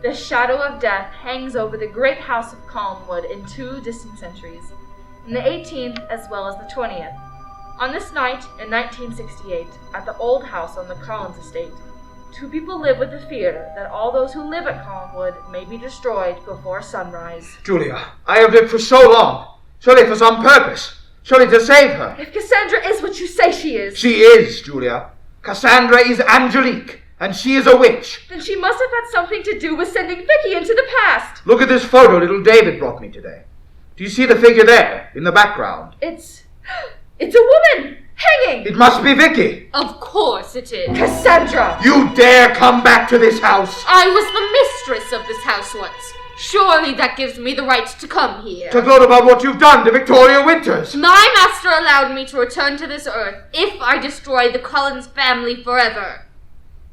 The shadow of death hangs over the great house of Collinwood in 2 distant centuries, in the 18th as well as the 20th. On this night, in 1968, at the old house on the Collins estate, 2 people live with the fear that all those who live at Collinwood may be destroyed before sunrise. Julia, I have lived for so long. Surely for some purpose. Surely to save her. If Cassandra is what you say she is... She is, Julia. Cassandra is Angelique, and she is a witch. Then she must have had something to do with sending Vicky into the past. Look at this photo little David brought me today. Do you see the figure there, in the background? It's a woman! Hanging! It must be Vicky. Of course it is. Cassandra! You dare come back to this house? I was the mistress of this house once. Surely that gives me the right to come here. To gloat about what you've done to Victoria Winters. My master allowed me to return to this earth if I destroy the Collins family forever.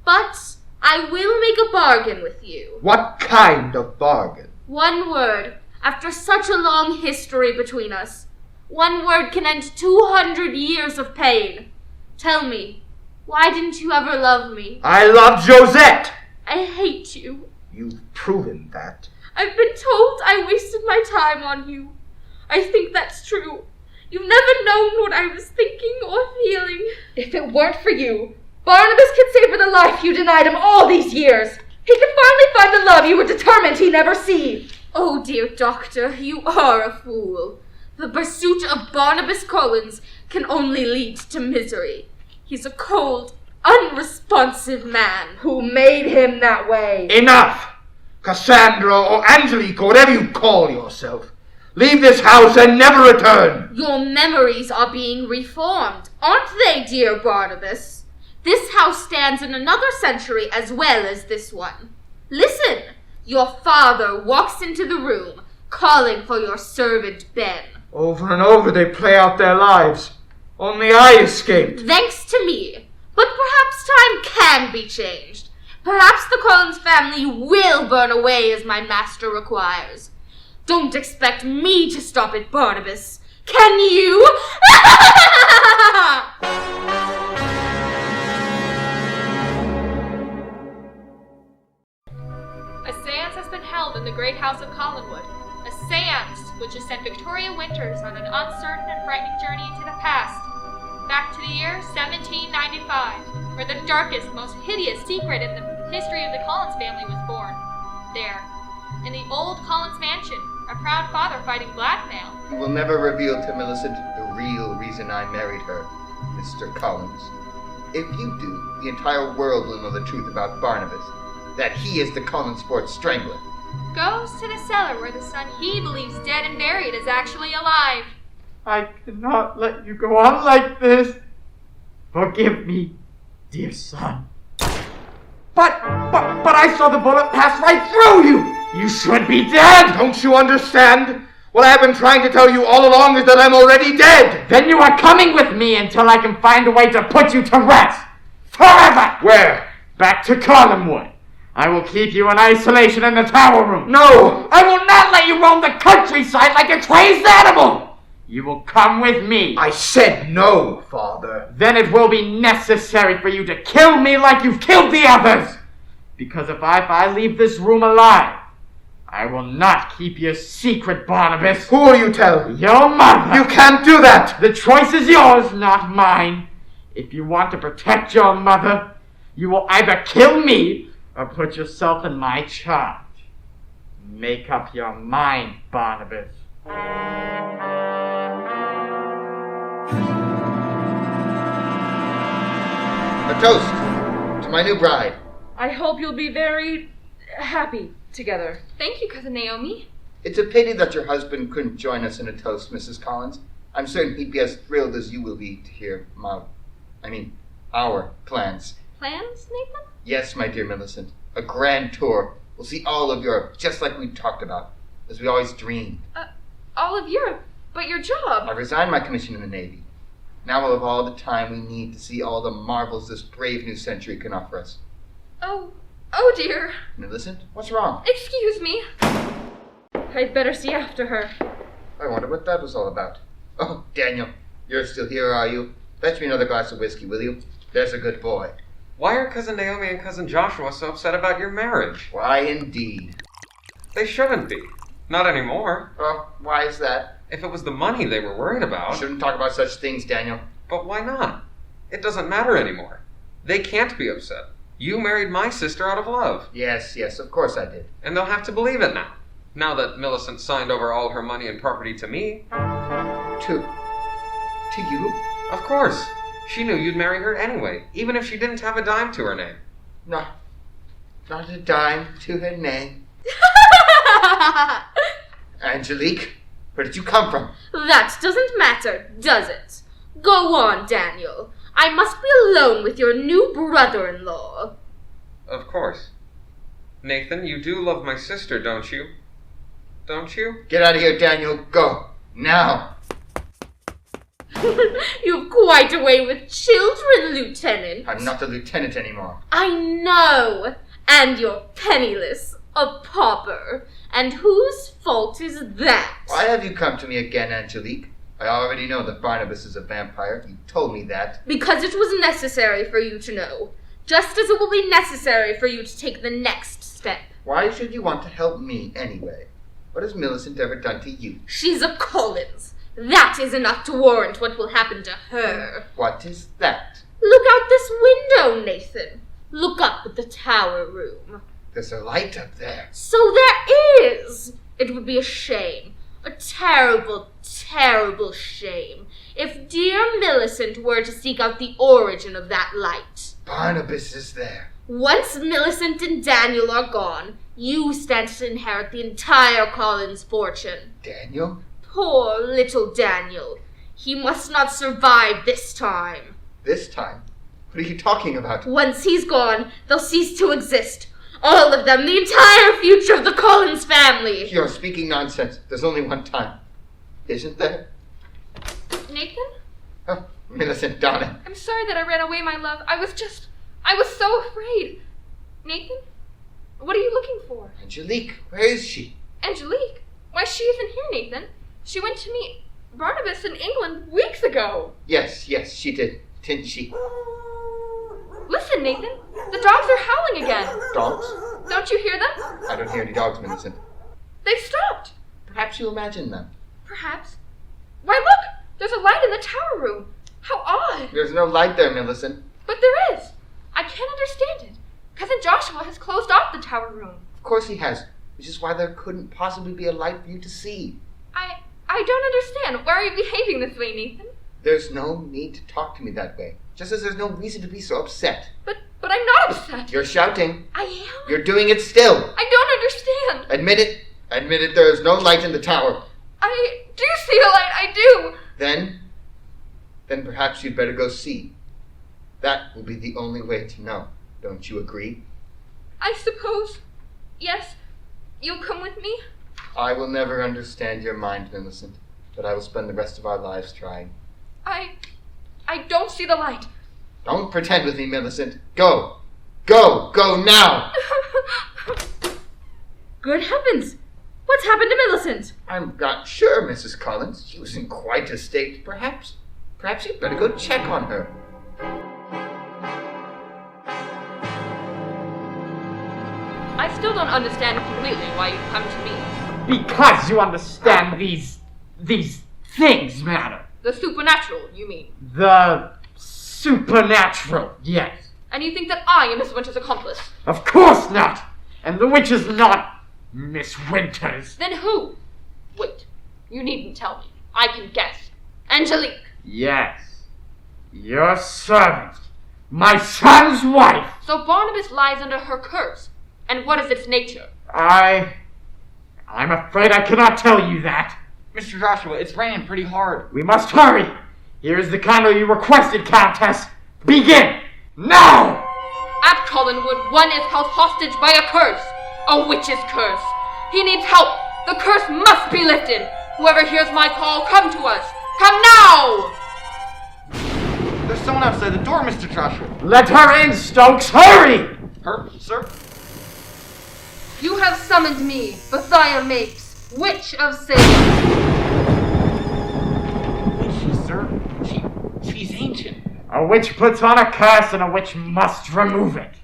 But I will make a bargain with you. What kind of bargain? One word. After such a long history between us, one word can end 200 years of pain. Tell me, why didn't you ever love me? I love Josette. I hate you. You've proven that. I've been told I wasted my time on you. I think that's true. You've never known what I was thinking or feeling. If it weren't for you, Barnabas could savor the life you denied him all these years. He could finally find the love you were determined he'd never see. Oh, dear doctor, you are a fool. The pursuit of Barnabas Collins can only lead to misery. He's a cold, unresponsive man. Who made him that way? Enough! Cassandra or Angelique or whatever you call yourself. Leave this house and never return. Your memories are being reformed, aren't they, dear Barnabas? This house stands in another century as well as this one. Listen, your father walks into the room, calling for your servant Ben. Over and over they play out their lives. Only I escaped. Thanks to me. But perhaps time can be changed. Perhaps the Collins family will burn away as my master requires. Don't expect me to stop it, Barnabas. Can you? A seance has been held in the great house of Collinwood. A seance which has sent Victoria Winters on an uncertain and frightening journey into the past. Back to the year 1795, where the darkest, most hideous secret in the history of the Collins family was born. There, in the old Collins mansion, a proud father fighting blackmail. You will never reveal to Millicent the real reason I married her, Mr. Collins. If you do, the entire world will know the truth about Barnabas, that he is the Collins sports strangler. Goes to the cellar where the son he believes dead and buried is actually alive. I cannot let you go on like this. Forgive me, dear son. But I saw the bullet pass right through you. You should be dead. Don't you understand? What I have been trying to tell you all along is that I'm already dead! Then you are coming with me until I can find a way to put you to rest. Forever! Where? Back to Collinwood. I will keep you in isolation in the tower room. No! I will not let you roam the countryside like a crazed animal. You will come with me. I said no, Father. Then it will be necessary for you to kill me like you've killed the others. Because if I leave this room alive, I will not keep your secret, Barnabas. Who will you tell? Your mother. You can't do that! The choice is yours, not mine. If you want to protect your mother, you will either kill me or put yourself in my charge. Make up your mind, Barnabas. A toast to my new bride. I hope you'll be very happy together. Thank you, Cousin Naomi. It's a pity that your husband couldn't join us in a toast, Mrs. Collins. I'm certain he'd be as thrilled as you will be to hear our plans. Plans, Nathan? Yes, my dear Millicent. A grand tour. We'll see all of Europe, just like we talked about, as we always dreamed. All of Europe, but your job. I resigned my commission in the Navy. Now we'll have all the time we need to see all the marvels this brave new century can offer us. Oh dear. Millicent, what's wrong? Excuse me. I'd better see after her. I wonder what that was all about. Oh, Daniel, you're still here, are you? Fetch me another glass of whiskey, will you? There's a good boy. Why are Cousin Naomi and Cousin Joshua so upset about your marriage? Why, indeed. They shouldn't be. Not anymore. Oh, why is that? If it was the money they were worried about. Shouldn't talk about such things, Daniel. But why not? It doesn't matter anymore. They can't be upset. You married my sister out of love. Yes, of course I did. And they'll have to believe it now. Now that Millicent signed over all her money and property to me. To you? Of course. She knew you'd marry her anyway, even if she didn't have a dime to her name. Not a dime to her name. Angelique, where did you come from? That doesn't matter, does it? Go on, Daniel. I must be alone with your new brother-in-law. Of course. Nathan, you do love my sister, don't you? Don't you? Get out of here, Daniel. Go. Now. You've quite a way with children, Lieutenant. I'm not a lieutenant anymore. I know. And you're penniless. A pauper. And whose fault is that? Why have you come to me again, Angelique? I already know that Barnabas is a vampire. You told me that. Because it was necessary for you to know. Just as it will be necessary for you to take the next step. Why should you want to help me anyway? What has Millicent ever done to you? She's a Collins. That is enough to warrant what will happen to her. What is that? Look out this window, Nathan. Look up at the tower room. There's a light up there. So there is. It would be a shame. A terrible, terrible shame if dear Millicent were to seek out the origin of that light. Barnabas is there. Once Millicent and Daniel are gone, you stand to inherit the entire Collins fortune. Daniel? Poor little Daniel. He must not survive this time. This time? What are you talking about? Once he's gone, they'll cease to exist. All of them, the entire future of the Collins family. You're speaking nonsense. There's only one time. Isn't there? Nathan? Oh, Millicent, darling. I'm sorry that I ran away, my love. I was so afraid. Nathan? What are you looking for? Angelique, where is she? Angelique? Why, she isn't here, Nathan. She went to meet Barnabas in England weeks ago. Yes, she did. Didn't she? Listen, Nathan. The dogs are howling again. Dogs? Don't you hear them? I don't hear any dogs, Millicent. They've stopped. Perhaps you imagine them. Perhaps. Why, look! There's a light in the tower room. How odd. There's no light there, Millicent. But there is. I can't understand it. Cousin Joshua has closed off the tower room. Of course he has. Which is why there couldn't possibly be a light for you to see. I don't understand. Why are you behaving this way, Nathan? There's no need to talk to me that way. Just as there's no reason to be so upset. But I'm not upset. You're shouting. I am. You're doing it still. I don't understand. Admit it. Admit it, there is no light in the tower. I do see a light. I do. Then perhaps you'd better go see. That will be the only way to know. Don't you agree? I suppose. Yes. You'll come with me? I will never understand your mind, Millicent, but I will spend the rest of our lives trying. I don't see the light. Don't pretend with me, Millicent. Go! Go! Go now! Good heavens! What's happened to Millicent? I'm not sure, Mrs. Collins. She was in quite a state. Perhaps you'd better go check on her. I still don't understand completely why you've come to me. Because you understand these things matter. The supernatural, you mean? The supernatural, yes. And you think that I am Miss Winter's accomplice? Of course not! And the witch is not Miss Winters. Then who? Wait, you needn't tell me. I can guess. Angelique. Yes. Your servant. My son's wife. So Barnabas lies under her curse. And what is its nature? I'm afraid I cannot tell you that. Mr. Joshua, it's raining pretty hard. We must hurry. Here is the candle you requested, Countess. Begin! Now! At Collinwood, one is held hostage by a curse. A witch's curse. He needs help. The curse must be lifted. Whoever hears my call, come to us. Come now! There's someone outside the door, Mr. Joshua. Let her in, Stokes. Hurry! Her, sir? You have summoned me, Bethia Mapes, Witch of Salem. Witch, sir? She's ancient. A witch puts on a curse and a witch must remove it.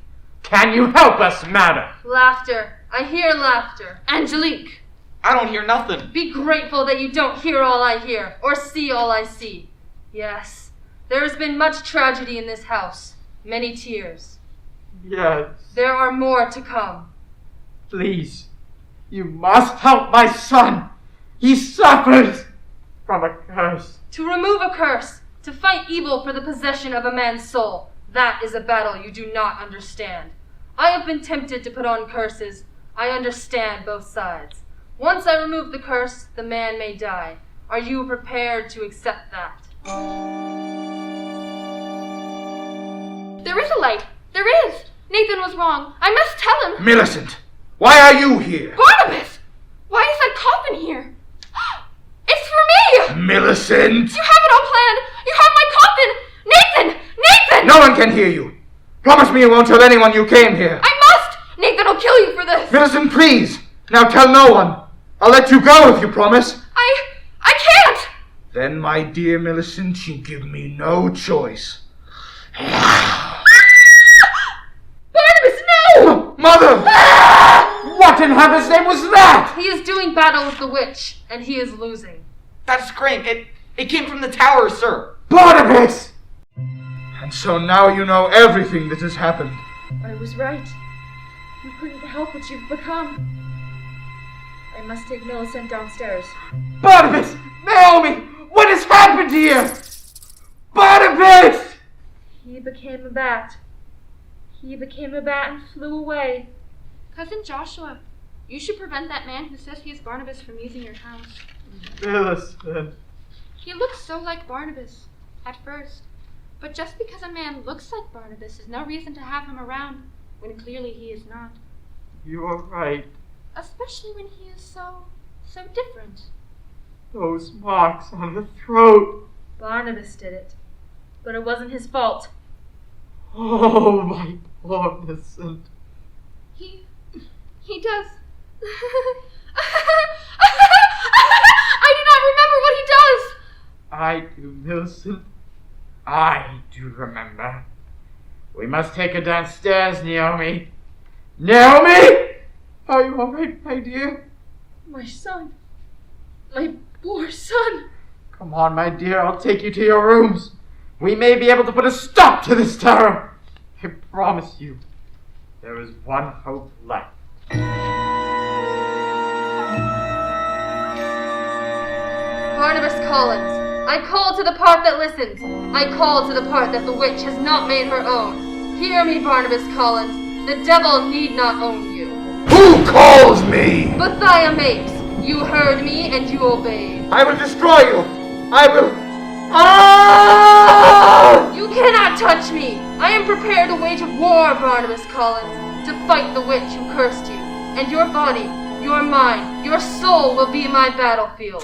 Can you help us, madam? Laughter. I hear laughter. Angelique. I don't hear nothing. Be grateful that you don't hear all I hear, or see all I see. Yes, there has been much tragedy in this house, many tears. Yes. There are more to come. Please, you must help my son. He suffers from a curse. To remove a curse, to fight evil for the possession of a man's soul, that is a battle you do not understand. I have been tempted to put on curses. I understand both sides. Once I remove the curse, the man may die. Are you prepared to accept that? There is a light. There is. Nathan was wrong. I must tell him. Millicent, why are you here? Barnabas! Why is that coffin here? It's for me! Millicent! You have it all planned. You have my coffin. Nathan! Nathan! No one can hear you. Promise me you won't tell anyone you came here. I must! Nathan will kill you for this. Millicent, please. Now tell no one. I'll let you go if you promise. I can't! Then, my dear Millicent, you give me no choice. Barnabas, no! Mother! What in heaven's name was that? He is doing battle with the witch, and he is losing. That scream, it came from the tower, sir. Barnabas! And so now you know everything that has happened. I was right. You couldn't help what you've become. I must take Millicent downstairs. Barnabas! Naomi! What has happened here? Barnabas! He became a bat. He became a bat and flew away. Cousin Joshua, you should prevent that man who says he is Barnabas from using your house. Millicent. He looks so like Barnabas, at first. But just because a man looks like Barnabas is no reason to have him around, when clearly he is not. You are right. Especially when he is so different. Those marks on the throat. Barnabas did it. But it wasn't his fault. Oh, my poor Millicent. He does. I do not remember what he does. I do, Millicent. I do remember. We must take her downstairs, Naomi. Naomi! Are you all right, my dear? My son. My poor son. Come on, my dear. I'll take you to your rooms. We may be able to put a stop to this terror. I promise you, there is one hope left. Barnabas Collins, I call to the part that listens. I call to the part that the witch has not made her own. Hear me, Barnabas Collins. The devil need not own you. Who calls me? Bethia Mapes, you heard me and you obeyed. I will destroy you. I will... Ah! You cannot touch me. I am prepared to wage war, Barnabas Collins, to fight the witch who cursed you, and your body You're mine. Your soul will be my battlefield.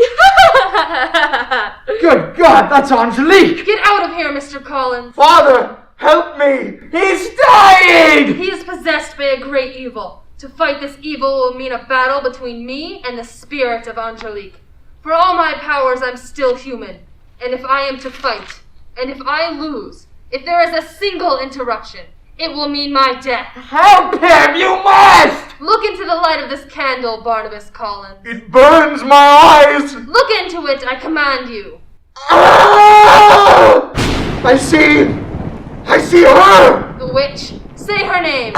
Good God, that's Angelique! Get out of here, Mr. Collins. Father, help me! He's dying! He is possessed by a great evil. To fight this evil will mean a battle between me and the spirit of Angelique. For all my powers, I'm still human. And if I am to fight, and if I lose, if there is a single interruption, it will mean my death. Help him! You must! Look into the light of this candle, Barnabas Collins. It burns my eyes! Look into it, I command you. Ah! I see her! The witch. Say her name.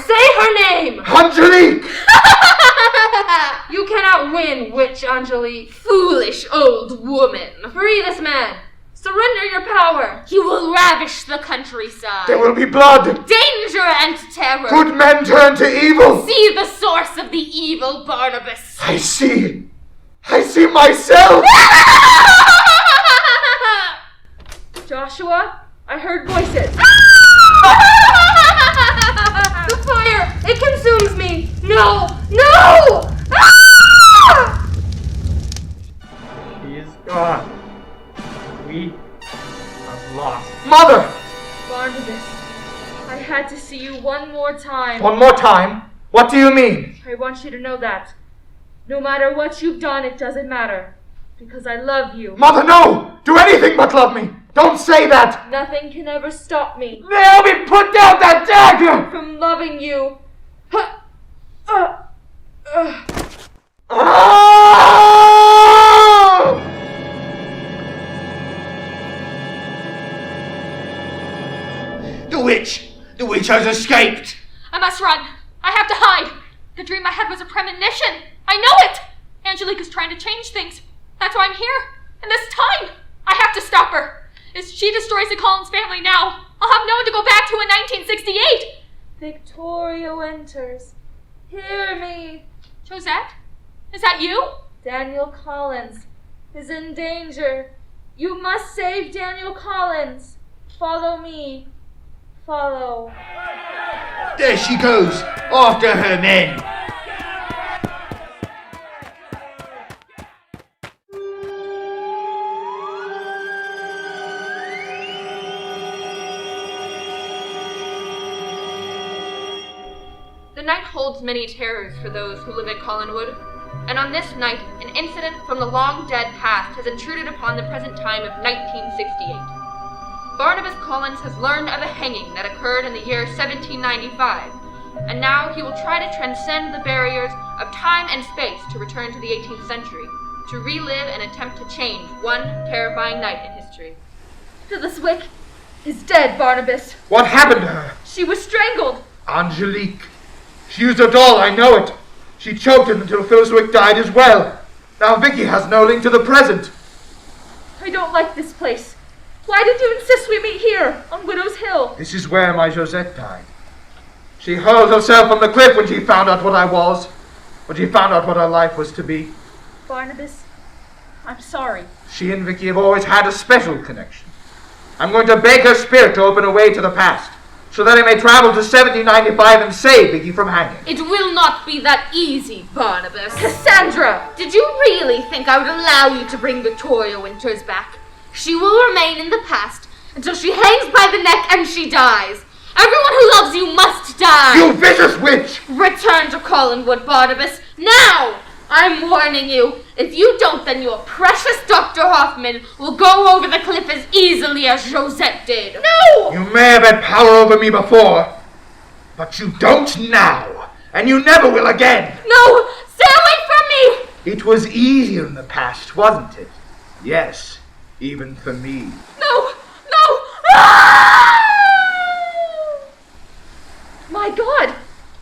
Say her name! Angelique! You cannot win, witch Angelique. Foolish old woman. Free this man. Surrender your power. He will ravish the countryside. There will be blood! Danger and terror. Good men turn to evil! See the source of the evil, Barnabas. I see myself! Joshua, I heard voices. The fire! It consumes me! No! No! Ah! He is gone. We have lost. Mother! Barnabas, I had to see you one more time. One more time? What do you mean? I want you to know that. No matter what you've done, it doesn't matter. Because I love you. Mother, no! Do anything but love me! Don't say that! Nothing can ever stop me Naomi, put down that dagger! from loving you. Ah! The witch has escaped! I must run. I have to hide. The dream I had was a premonition. I know it. Angelique is trying to change things. That's why I'm here. And this time, I have to stop her. If she destroys the Collins family now, I'll have no one to go back to in 1968. Victoria Winters, hear me. Josette? Is that you? Daniel Collins is in danger. You must save Daniel Collins. Follow me. Follow. There she goes, after her men. The night holds many terrors for those who live at Collinwood, and on this night, an incident from the long-dead past has intruded upon the present time of 1968. Barnabas Collins has learned of a hanging that occurred in the year 1795, and now he will try to transcend the barriers of time and space to return to the 18th century, to relive and attempt to change one terrifying night in history. Phyllis Wick is dead, Barnabas. What happened to her? She was strangled. Angelique. She used a doll, I know it. She choked it until Philswick died as well. Now Vicky has no link to the present. I don't like this place. Why did you insist we meet here, on Widow's Hill? This is where my Josette died. She hurled herself from the cliff when she found out what I was, when she found out what her life was to be. Barnabas, I'm sorry. She and Vicky have always had a special connection. I'm going to beg her spirit to open a way to the past, so that I may travel to 1795 and save Vicky from hanging. It will not be that easy, Barnabas. Cassandra! Did you really think I would allow you to bring Victoria Winters back? She will remain in the past until she hangs by the neck and she dies. Everyone who loves you must die. You vicious witch! Return to Collinwood, Barnabas, now! I'm warning you. If you don't, then your precious Dr. Hoffman will go over the cliff as easily as Josette did. No! You may have had power over me before, but you don't now, and you never will again. No! Stay away from me! It was easier in the past, wasn't it? Yes, even for me. No! No! Ah! My God!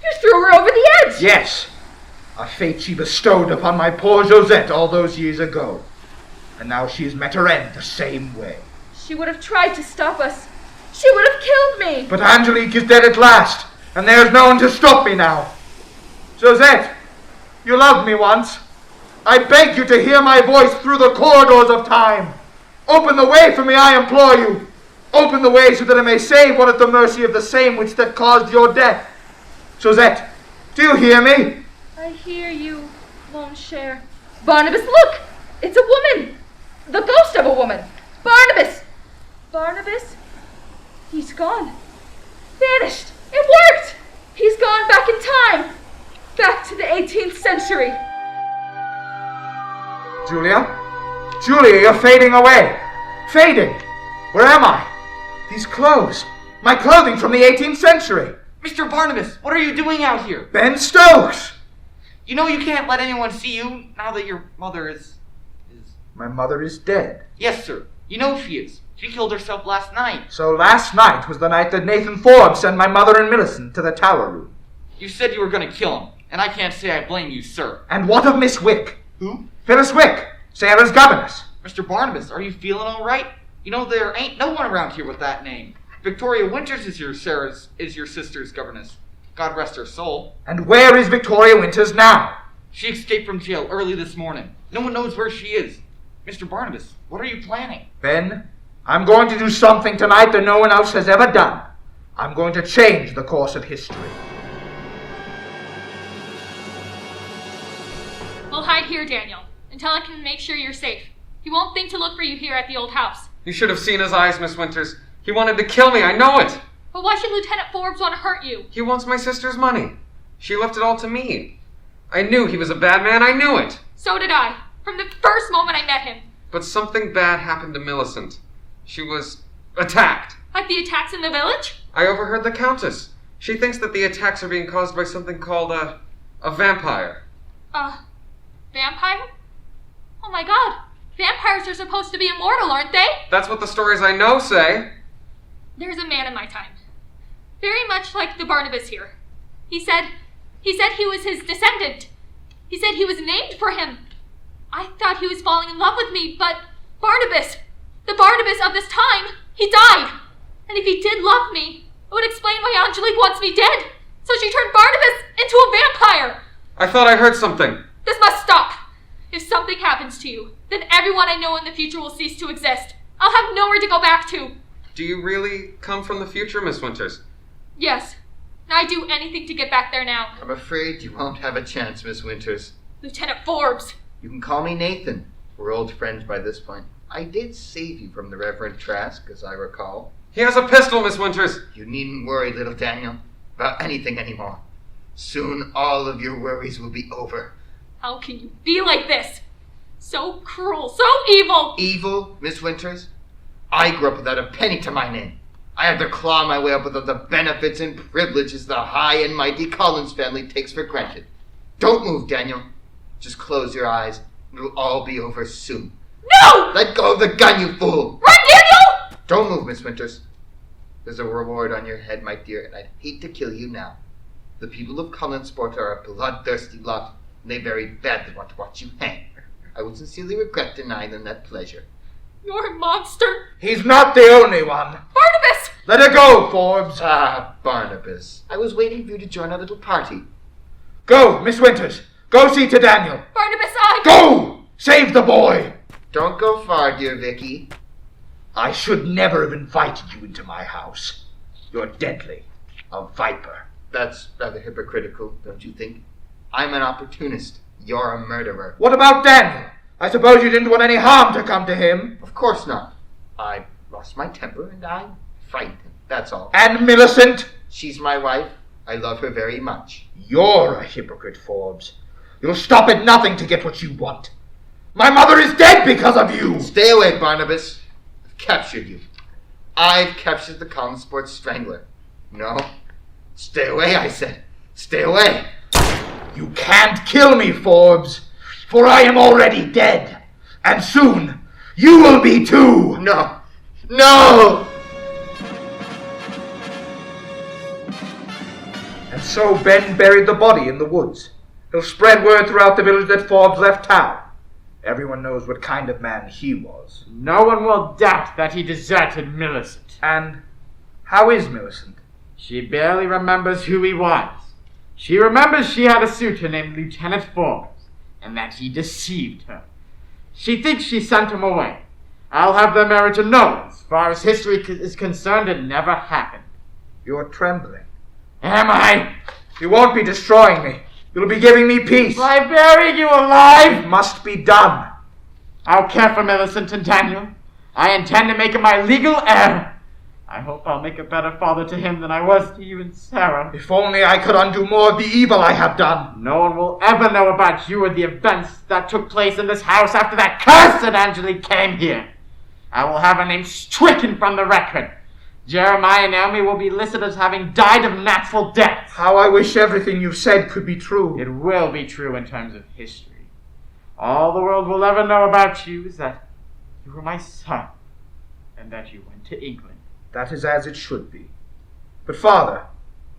You threw her over the edge! Yes, a fate she bestowed upon my poor Josette all those years ago. And now she has met her end the same way. She would have tried to stop us. She would have killed me! But Angelique is dead at last, and there is no one to stop me now. Josette, you loved me once. I beg you to hear my voice through the corridors of time. Open the way for me, I implore you. Open the way so that I may save one at the mercy of the same which that caused your death. Josette, Do you hear me? I hear you, mon cher. Barnabas, look! It's a woman! The ghost of a woman! Barnabas! Barnabas? He's gone. Vanished! It worked! He's gone back in time! Back to the 18th century! Julia? Julia, you're fading away. Fading. Where am I? These clothes. My clothing from the 18th century. Mr. Barnabas, what are you doing out here? Ben Stokes! You know you can't let anyone see you now that your mother is... My mother is dead. Yes, sir. You know she is. She killed herself last night. So last night was the night that Nathan Forbes sent my mother and Millicent to the tower room. You said you were going to kill him, and I can't say I blame you, sir. And what of Miss Wick? Who? Phyllis Wick, Sarah's governess. Mr. Barnabas, are you feeling all right? You know, there ain't no one around here with that name. Victoria Winters is your sister's governess. God rest her soul. And where is Victoria Winters now? She escaped from jail early this morning. No one knows where she is. Mr. Barnabas, what are you planning? Ben, I'm going to do something tonight that no one else has ever done. I'm going to change the course of history. We'll hide here, Daniel, until I can make sure you're safe. He won't think to look for you here at the old house. You should have seen his eyes, Miss Winters. He wanted to kill me, I know it. But why should Lieutenant Forbes want to hurt you? He wants my sister's money. She left it all to me. I knew he was a bad man, I knew it. So did I, from the first moment I met him. But something bad happened to Millicent. She was attacked. Like the attacks in the village? I overheard the Countess. She thinks that the attacks are being caused by something called a vampire. Vampire? Oh my god. Vampires are supposed to be immortal, aren't they? That's what the stories I know say. There's a man in my time. Very much like the Barnabas here. He said he was his descendant. He said he was named for him. I thought he was falling in love with me, but Barnabas, the Barnabas of this time, he died. And if he did love me, it would explain why Angelique wants me dead. So she turned Barnabas into a vampire. I thought I heard something. This must stop. If something happens to you, then everyone I know in the future will cease to exist. I'll have nowhere to go back to. Do you really come from the future, Miss Winters? Yes. And I'd do anything to get back there now. I'm afraid you won't have a chance, Miss Winters. Lieutenant Forbes. You can call me Nathan. We're old friends by this point. I did save you from the Reverend Trask, as I recall. He has a pistol, Miss Winters. You needn't worry, little Daniel, about anything anymore. Soon all of your worries will be over. How can you be like this? So cruel, so evil! Evil, Miss Winters? I grew up without a penny to my name. I had to claw my way up without the benefits and privileges the high and mighty Collins family takes for granted. Don't move, Daniel. Just close your eyes. It'll all be over soon. No! Let go of the gun, you fool! Run, Daniel! Don't move, Miss Winters. There's a reward on your head, my dear, and I'd hate to kill you now. The people of Collinsport are a bloodthirsty lot, and they very badly want to watch you hang. I would sincerely regret denying them that pleasure. You're a monster. He's not the only one. Barnabas! Let her go, Forbes. Ah, Barnabas. I was waiting for you to join our little party. Go, Miss Winters. Go see to Daniel. Barnabas, Go! Save the boy. Don't go far, dear Vicky. I should never have invited you into my house. You're deadly. A viper. That's rather hypocritical, don't you think? I'm an opportunist. You're a murderer. What about Daniel? I suppose you didn't want any harm to come to him. Of course not. I lost my temper and I frightened him, that's all. And Millicent? She's my wife. I love her very much. You're a hypocrite, Forbes. You'll stop at nothing to get what you want. My mother is dead because of you! Stay away, Barnabas. I've captured you. I've captured the Collinsport Strangler. No. Stay away, I said. Stay away. You can't kill me, Forbes, for I am already dead. And soon, you will be too! No. No! And so Ben buried the body in the woods. He'll spread word throughout the village that Forbes left town. Everyone knows what kind of man he was. No one will doubt that he deserted Millicent. And how is Millicent? She barely remembers who he was. She remembers she had a suitor named Lieutenant Forbes, and that he deceived her. She thinks she sent him away. I'll have their marriage annulled. As far as history is concerned, it never happened. You're trembling. Am I? You won't be destroying me. You'll be giving me peace. By burying you alive! It must be done. I'll care for Millicent and Daniel. I intend to make him my legal heir. I hope I'll make a better father to him than I was to you and Sarah. If only I could undo more of the evil I have done. No one will ever know about you or the events that took place in this house after that cursed Angelique came here. I will have her name stricken from the record. Jeremiah and Naomi will be listed as having died of natural death. How I wish everything you've said could be true. It will be true in terms of history. All the world will ever know about you is that you were my son, and that you went to England. That is as it should be. But Father,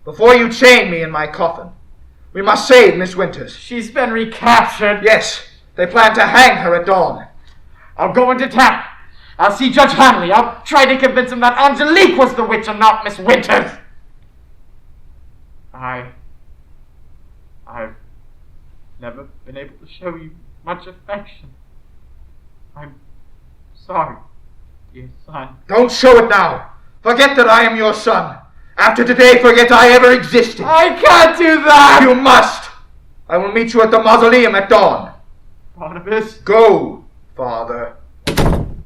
before you chain me in my coffin, we must save Miss Winters. She's been recaptured. Yes, they plan to hang her at dawn. I'll go into town. I'll see Judge Hanley. I'll try to convince him that Angelique was the witch and not Miss Winters. I've never been able to show you much affection. I'm sorry, dear son. Don't show it now. Forget that I am your son. After today, forget I ever existed. I can't do that! You must. I will meet you at the mausoleum at dawn. Barnabas? Go, Father.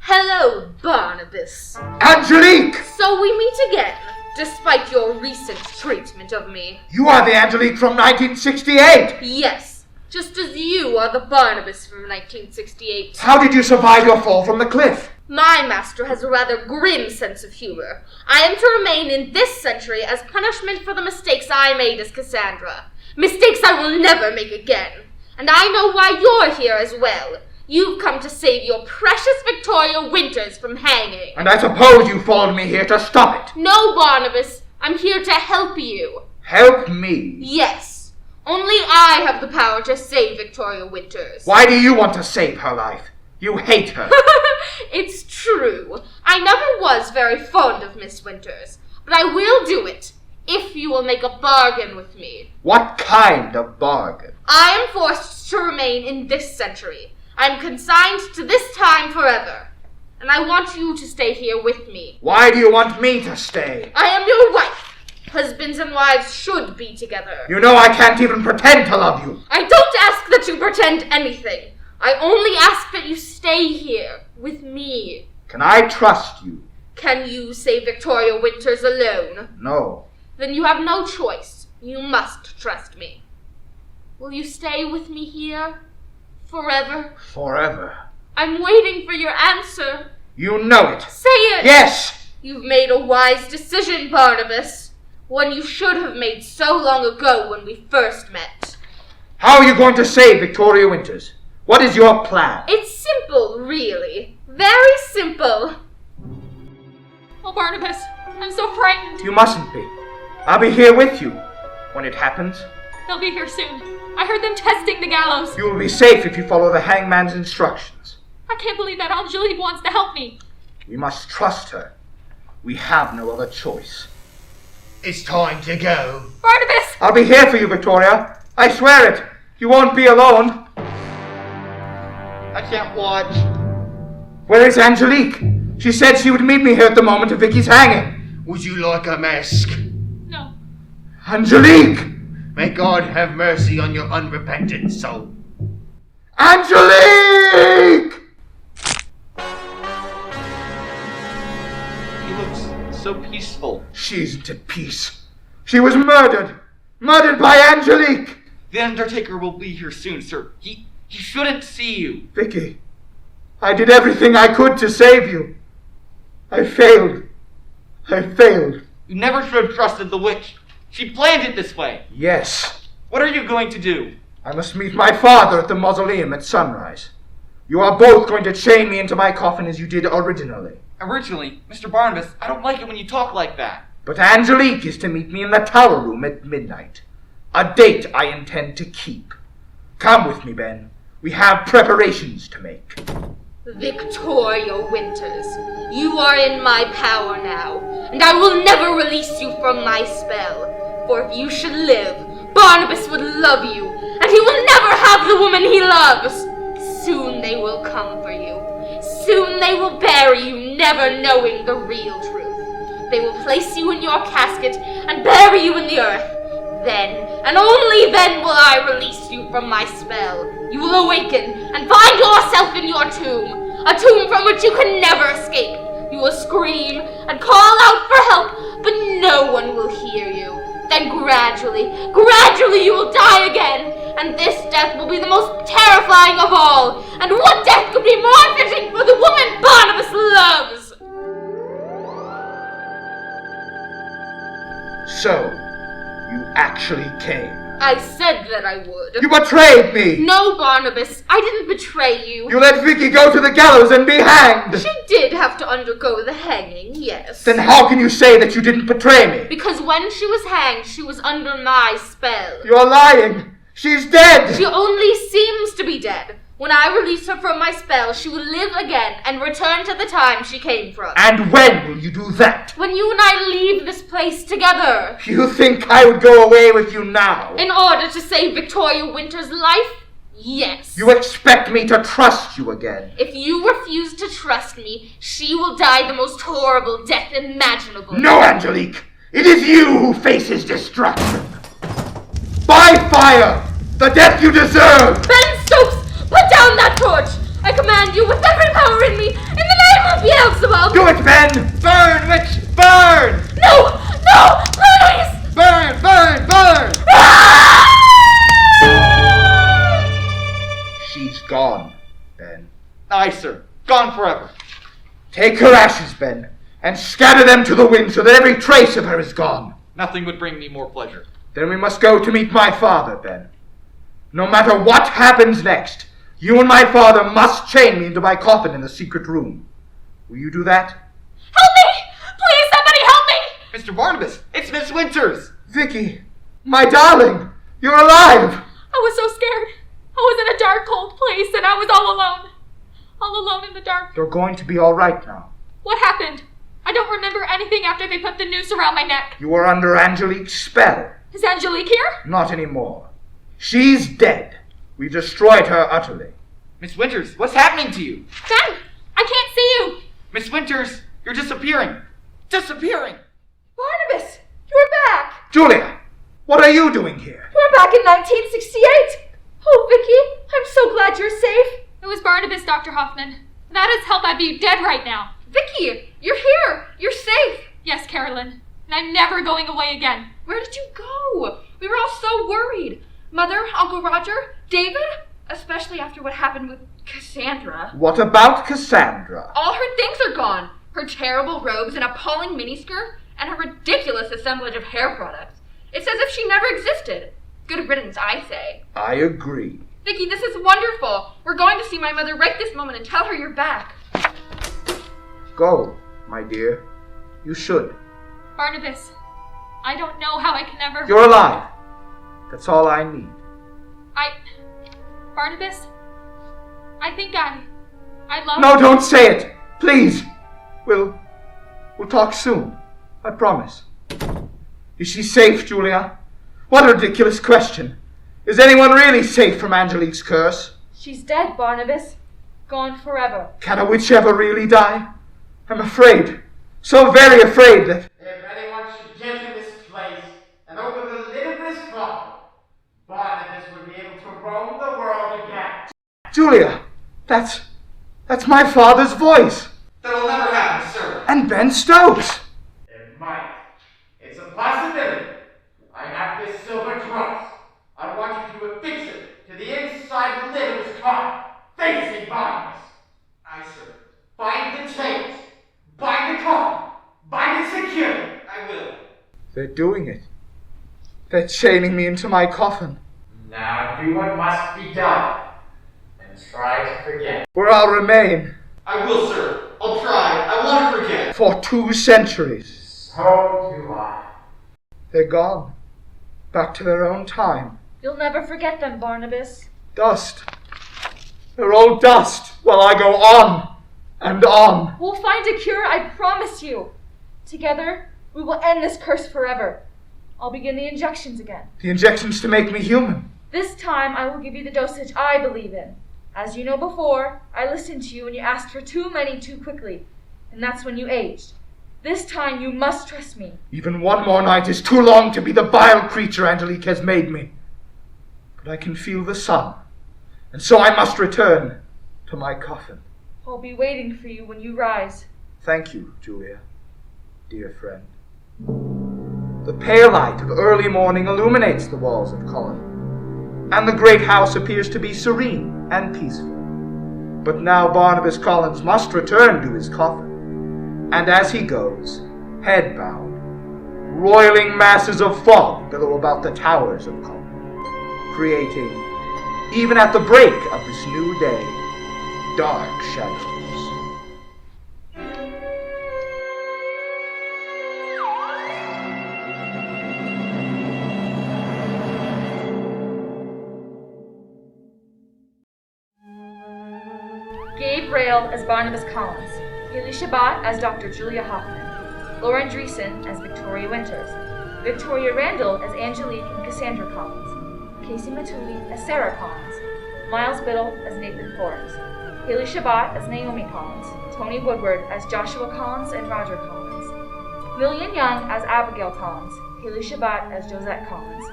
Hello, Barnabas. Angelique! So we meet again, despite your recent treatment of me. You are the Angelique from 1968. Yes, just as you are the Barnabas from 1968. How did you survive your fall from the cliff? My master has a rather grim sense of humor. I am to remain in this century as punishment for the mistakes I made as Cassandra. Mistakes I will never make again. And I know why you're here as well. You've come to save your precious Victoria Winters from hanging. And I suppose you followed me here to stop it. No, Barnabas. I'm here to help you. Help me? Yes. Only I have the power to save Victoria Winters. Why do you want to save her life? You hate her. It's true. I never was very fond of Miss Winters, but I will do it if you will make a bargain with me. What kind of bargain? I am forced to remain in this century. I am consigned to this time forever, and I want you to stay here with me. Why do you want me to stay? I am your wife. Husbands and wives should be together. You know I can't even pretend to love you. I don't ask that you pretend anything. I only ask that you stay here with me. Can I trust you? Can you save Victoria Winters alone? No. Then you have no choice. You must trust me. Will you stay with me here? Forever? Forever. I'm waiting for your answer. You know it. Say it! Yes! You've made a wise decision, Barnabas. One you should have made so long ago when we first met. How are you going to save Victoria Winters? What is your plan? It's simple, really. Very simple. Oh, Barnabas, I'm so frightened. You mustn't be. I'll be here with you when it happens. They'll be here soon. I heard them testing the gallows. You will be safe if you follow the hangman's instructions. I can't believe that Angelique wants to help me. We must trust her. We have no other choice. It's time to go. Barnabas! I'll be here for you, Victoria. I swear it. You won't be alone. I can't watch. Where is Angelique? She said she would meet me here at the moment of Vicky's hanging. Would you like a mask? No. Angelique! May God have mercy on your unrepentant soul. Angelique! He looks so peaceful. She isn't at peace. She was murdered. Murdered by Angelique. The Undertaker will be here soon, sir. He shouldn't see you. Vicky, I did everything I could to save you. I failed. You never should have trusted the witch. She planned it this way. Yes. What are you going to do? I must meet my father at the mausoleum at sunrise. You are both going to chain me into my coffin as you did originally. Originally, Mr. Barnabas, I don't like it when you talk like that. But Angelique is to meet me in the tower room at midnight. A date I intend to keep. Come with me, Ben. We have preparations to make. Victoria Winters, you are in my power now, and I will never release you from my spell. For if you should live, Barnabas would love you, and he will never have the woman he loves. Soon they will come for you. Soon they will bury you, never knowing the real truth. They will place you in your casket and bury you in the earth. Then, and only then, will I release you from my spell. You will awaken and find yourself in your tomb, a tomb from which you can never escape. You will scream and call out for help, but no one will hear you. Then gradually you will die again, and this death will be the most terrifying of all. And what death could be more fitting for the woman Barnabas loves? So, you actually came. I said that I would. You betrayed me! No, Barnabas, I didn't betray you. You let Vicky go to the gallows and be hanged! She did have to undergo the hanging, yes. Then how can you say that you didn't betray me? Because when she was hanged, she was under my spell. You're lying! She's dead! She only seems to be dead. When I release her from my spell, she will live again and return to the time she came from. And when will you do that? When you and I leave this place together. You think I would go away with you now? In order to save Victoria Winter's life? Yes. You expect me to trust you again? If you refuse to trust me, she will die the most horrible death imaginable. No, Angelique! It is you who faces destruction! By fire! The death you deserve! Ben Stokes! Put down that torch! I command you with every power in me, in the name of Beelzebub! Do it, Ben! Burn, witch, burn! No! No! Please! Burn, burn, burn! She's gone, Ben. Aye, sir. Gone forever. Take her ashes, Ben, and scatter them to the wind so that every trace of her is gone. Nothing would bring me more pleasure. Then we must go to meet my father, Ben. No matter what happens next, you and my father must chain me into my coffin in the secret room. Will you do that? Help me! Please, somebody help me! Mr. Barnabas, it's Miss Winters! Vicky, my darling, you're alive! I was so scared. I was in a dark, cold place, and I was all alone. All alone in the dark. You're going to be all right now. What happened? I don't remember anything after they put the noose around my neck. You are under Angelique's spell. Is Angelique here? Not anymore. She's dead. We destroyed her utterly. Miss Winters, what's happening to you? Ben, I can't see you. Miss Winters, you're disappearing. Disappearing! Barnabas, you're back. Julia, what are you doing here? We're back in 1968. Oh, Vicky, I'm so glad you're safe. It was Barnabas, Dr. Hoffman. Without his help, I'd be dead right now. Vicky, you're here. You're safe. Yes, Carolyn. And I'm never going away again. Where did you go? We were all so worried. Mother, Uncle Roger, David, especially after what happened with Cassandra. What about Cassandra? All her things are gone. Her terrible robes and appalling miniskirt, and her ridiculous assemblage of hair products. It's as if she never existed. Good riddance, I say. I agree. Vicky, this is wonderful. We're going to see my mother right this moment and tell her you're back. Go, my dear. You should. Barnabas, I don't know how I can ever... You're alive. That's all I need. Barnabas, I think I love... No, don't say it. Please. We'll talk soon. I promise. Is she safe, Julia? What a ridiculous question. Is anyone really safe from Angelique's curse? She's dead, Barnabas. Gone forever. Can a witch ever really die? I'm afraid. So very afraid that... If anyone should get to this place and open the lid of this coffin, Barnabas would be able to roam the world again. Julia, that's my father's voice. That'll never happen, sir. And Ben Stokes. It might. It's a possibility. I have this silver cross. I want you to affix it to the inside lid of his coffin, facing Barnabas. Aye, sir. Bind the chains. Bind the coffin. Bind it securely. I will. They're doing it. They're chaining me into my coffin. Now do what must be done, and try to forget. Where I'll remain I will, sir. I'll try. I want to forget. for 2 centuries. So do I. They're gone. Back to their own time. You'll never forget them, Barnabas. Dust. They're all dust while I go on and on. We'll find a cure, I promise you. Together, we will end this curse forever. I'll begin the injections again. The injections to make me human. This time, I will give you the dosage I believe in. As you know before, I listened to you when you asked for too many too quickly, and that's when you aged. This time you must trust me. Even one more night is too long to be the vile creature Angelique has made me. But I can feel the sun, and so I must return to my coffin. I'll be waiting for you when you rise. Thank you, Julia, dear friend. The pale light of early morning illuminates the walls of Colin, and the great house appears to be serene and peaceful. But now Barnabas Collins must return to his coffin, and as he goes, head bowed, roiling masses of fog billow about the towers of Colin, creating, even at the break of this new day, dark shadows. Gabe Rail as Barnabas Collins, Haley Shabbat as Dr. Julia Hoffman, Lauren Dreesen as Victoria Winters, Victoria Randall as Angelique and Cassandra Collins, Casey Matuli as Sarah Collins, Miles Biddle as Nathan Forbes, Haley Shabbat as Naomi Collins, Tony Woodward as Joshua Collins and Roger Collins, Lillian Young as Abigail Collins, Haley Shabbat as Josette Collins,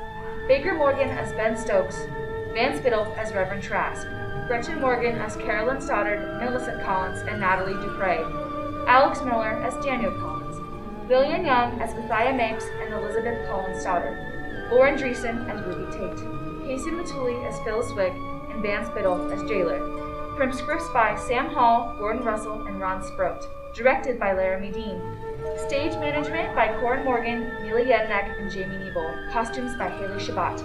Baker Morgan as Ben Stokes, Vance Biddle as Reverend Trask, Gretchen Morgan as Carolyn Stoddard, Millicent Collins, and Natalie Dupre, Alex Miller as Daniel Collins, Lillian Young as Bethia Mapes and Elizabeth Collins Stoddard, Lauren Dreesen as Ruby Tate, Casey Matuli as Phyllis Wick, and Vance Biddle as Jailer. From scripts by Sam Hall, Gordon Russell, and Ron Sproat. Directed by Laramie Dean. Stage management by Corin Morgan, Neely Yednek, and Jamie Nebel. Costumes by Haley Shabbat.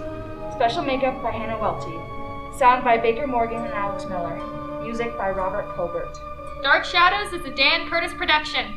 Special makeup by Hannah Welty. Sound by Baker Morgan and Alex Miller. Music by Robert Colbert. Dark Shadows is a Dan Curtis production.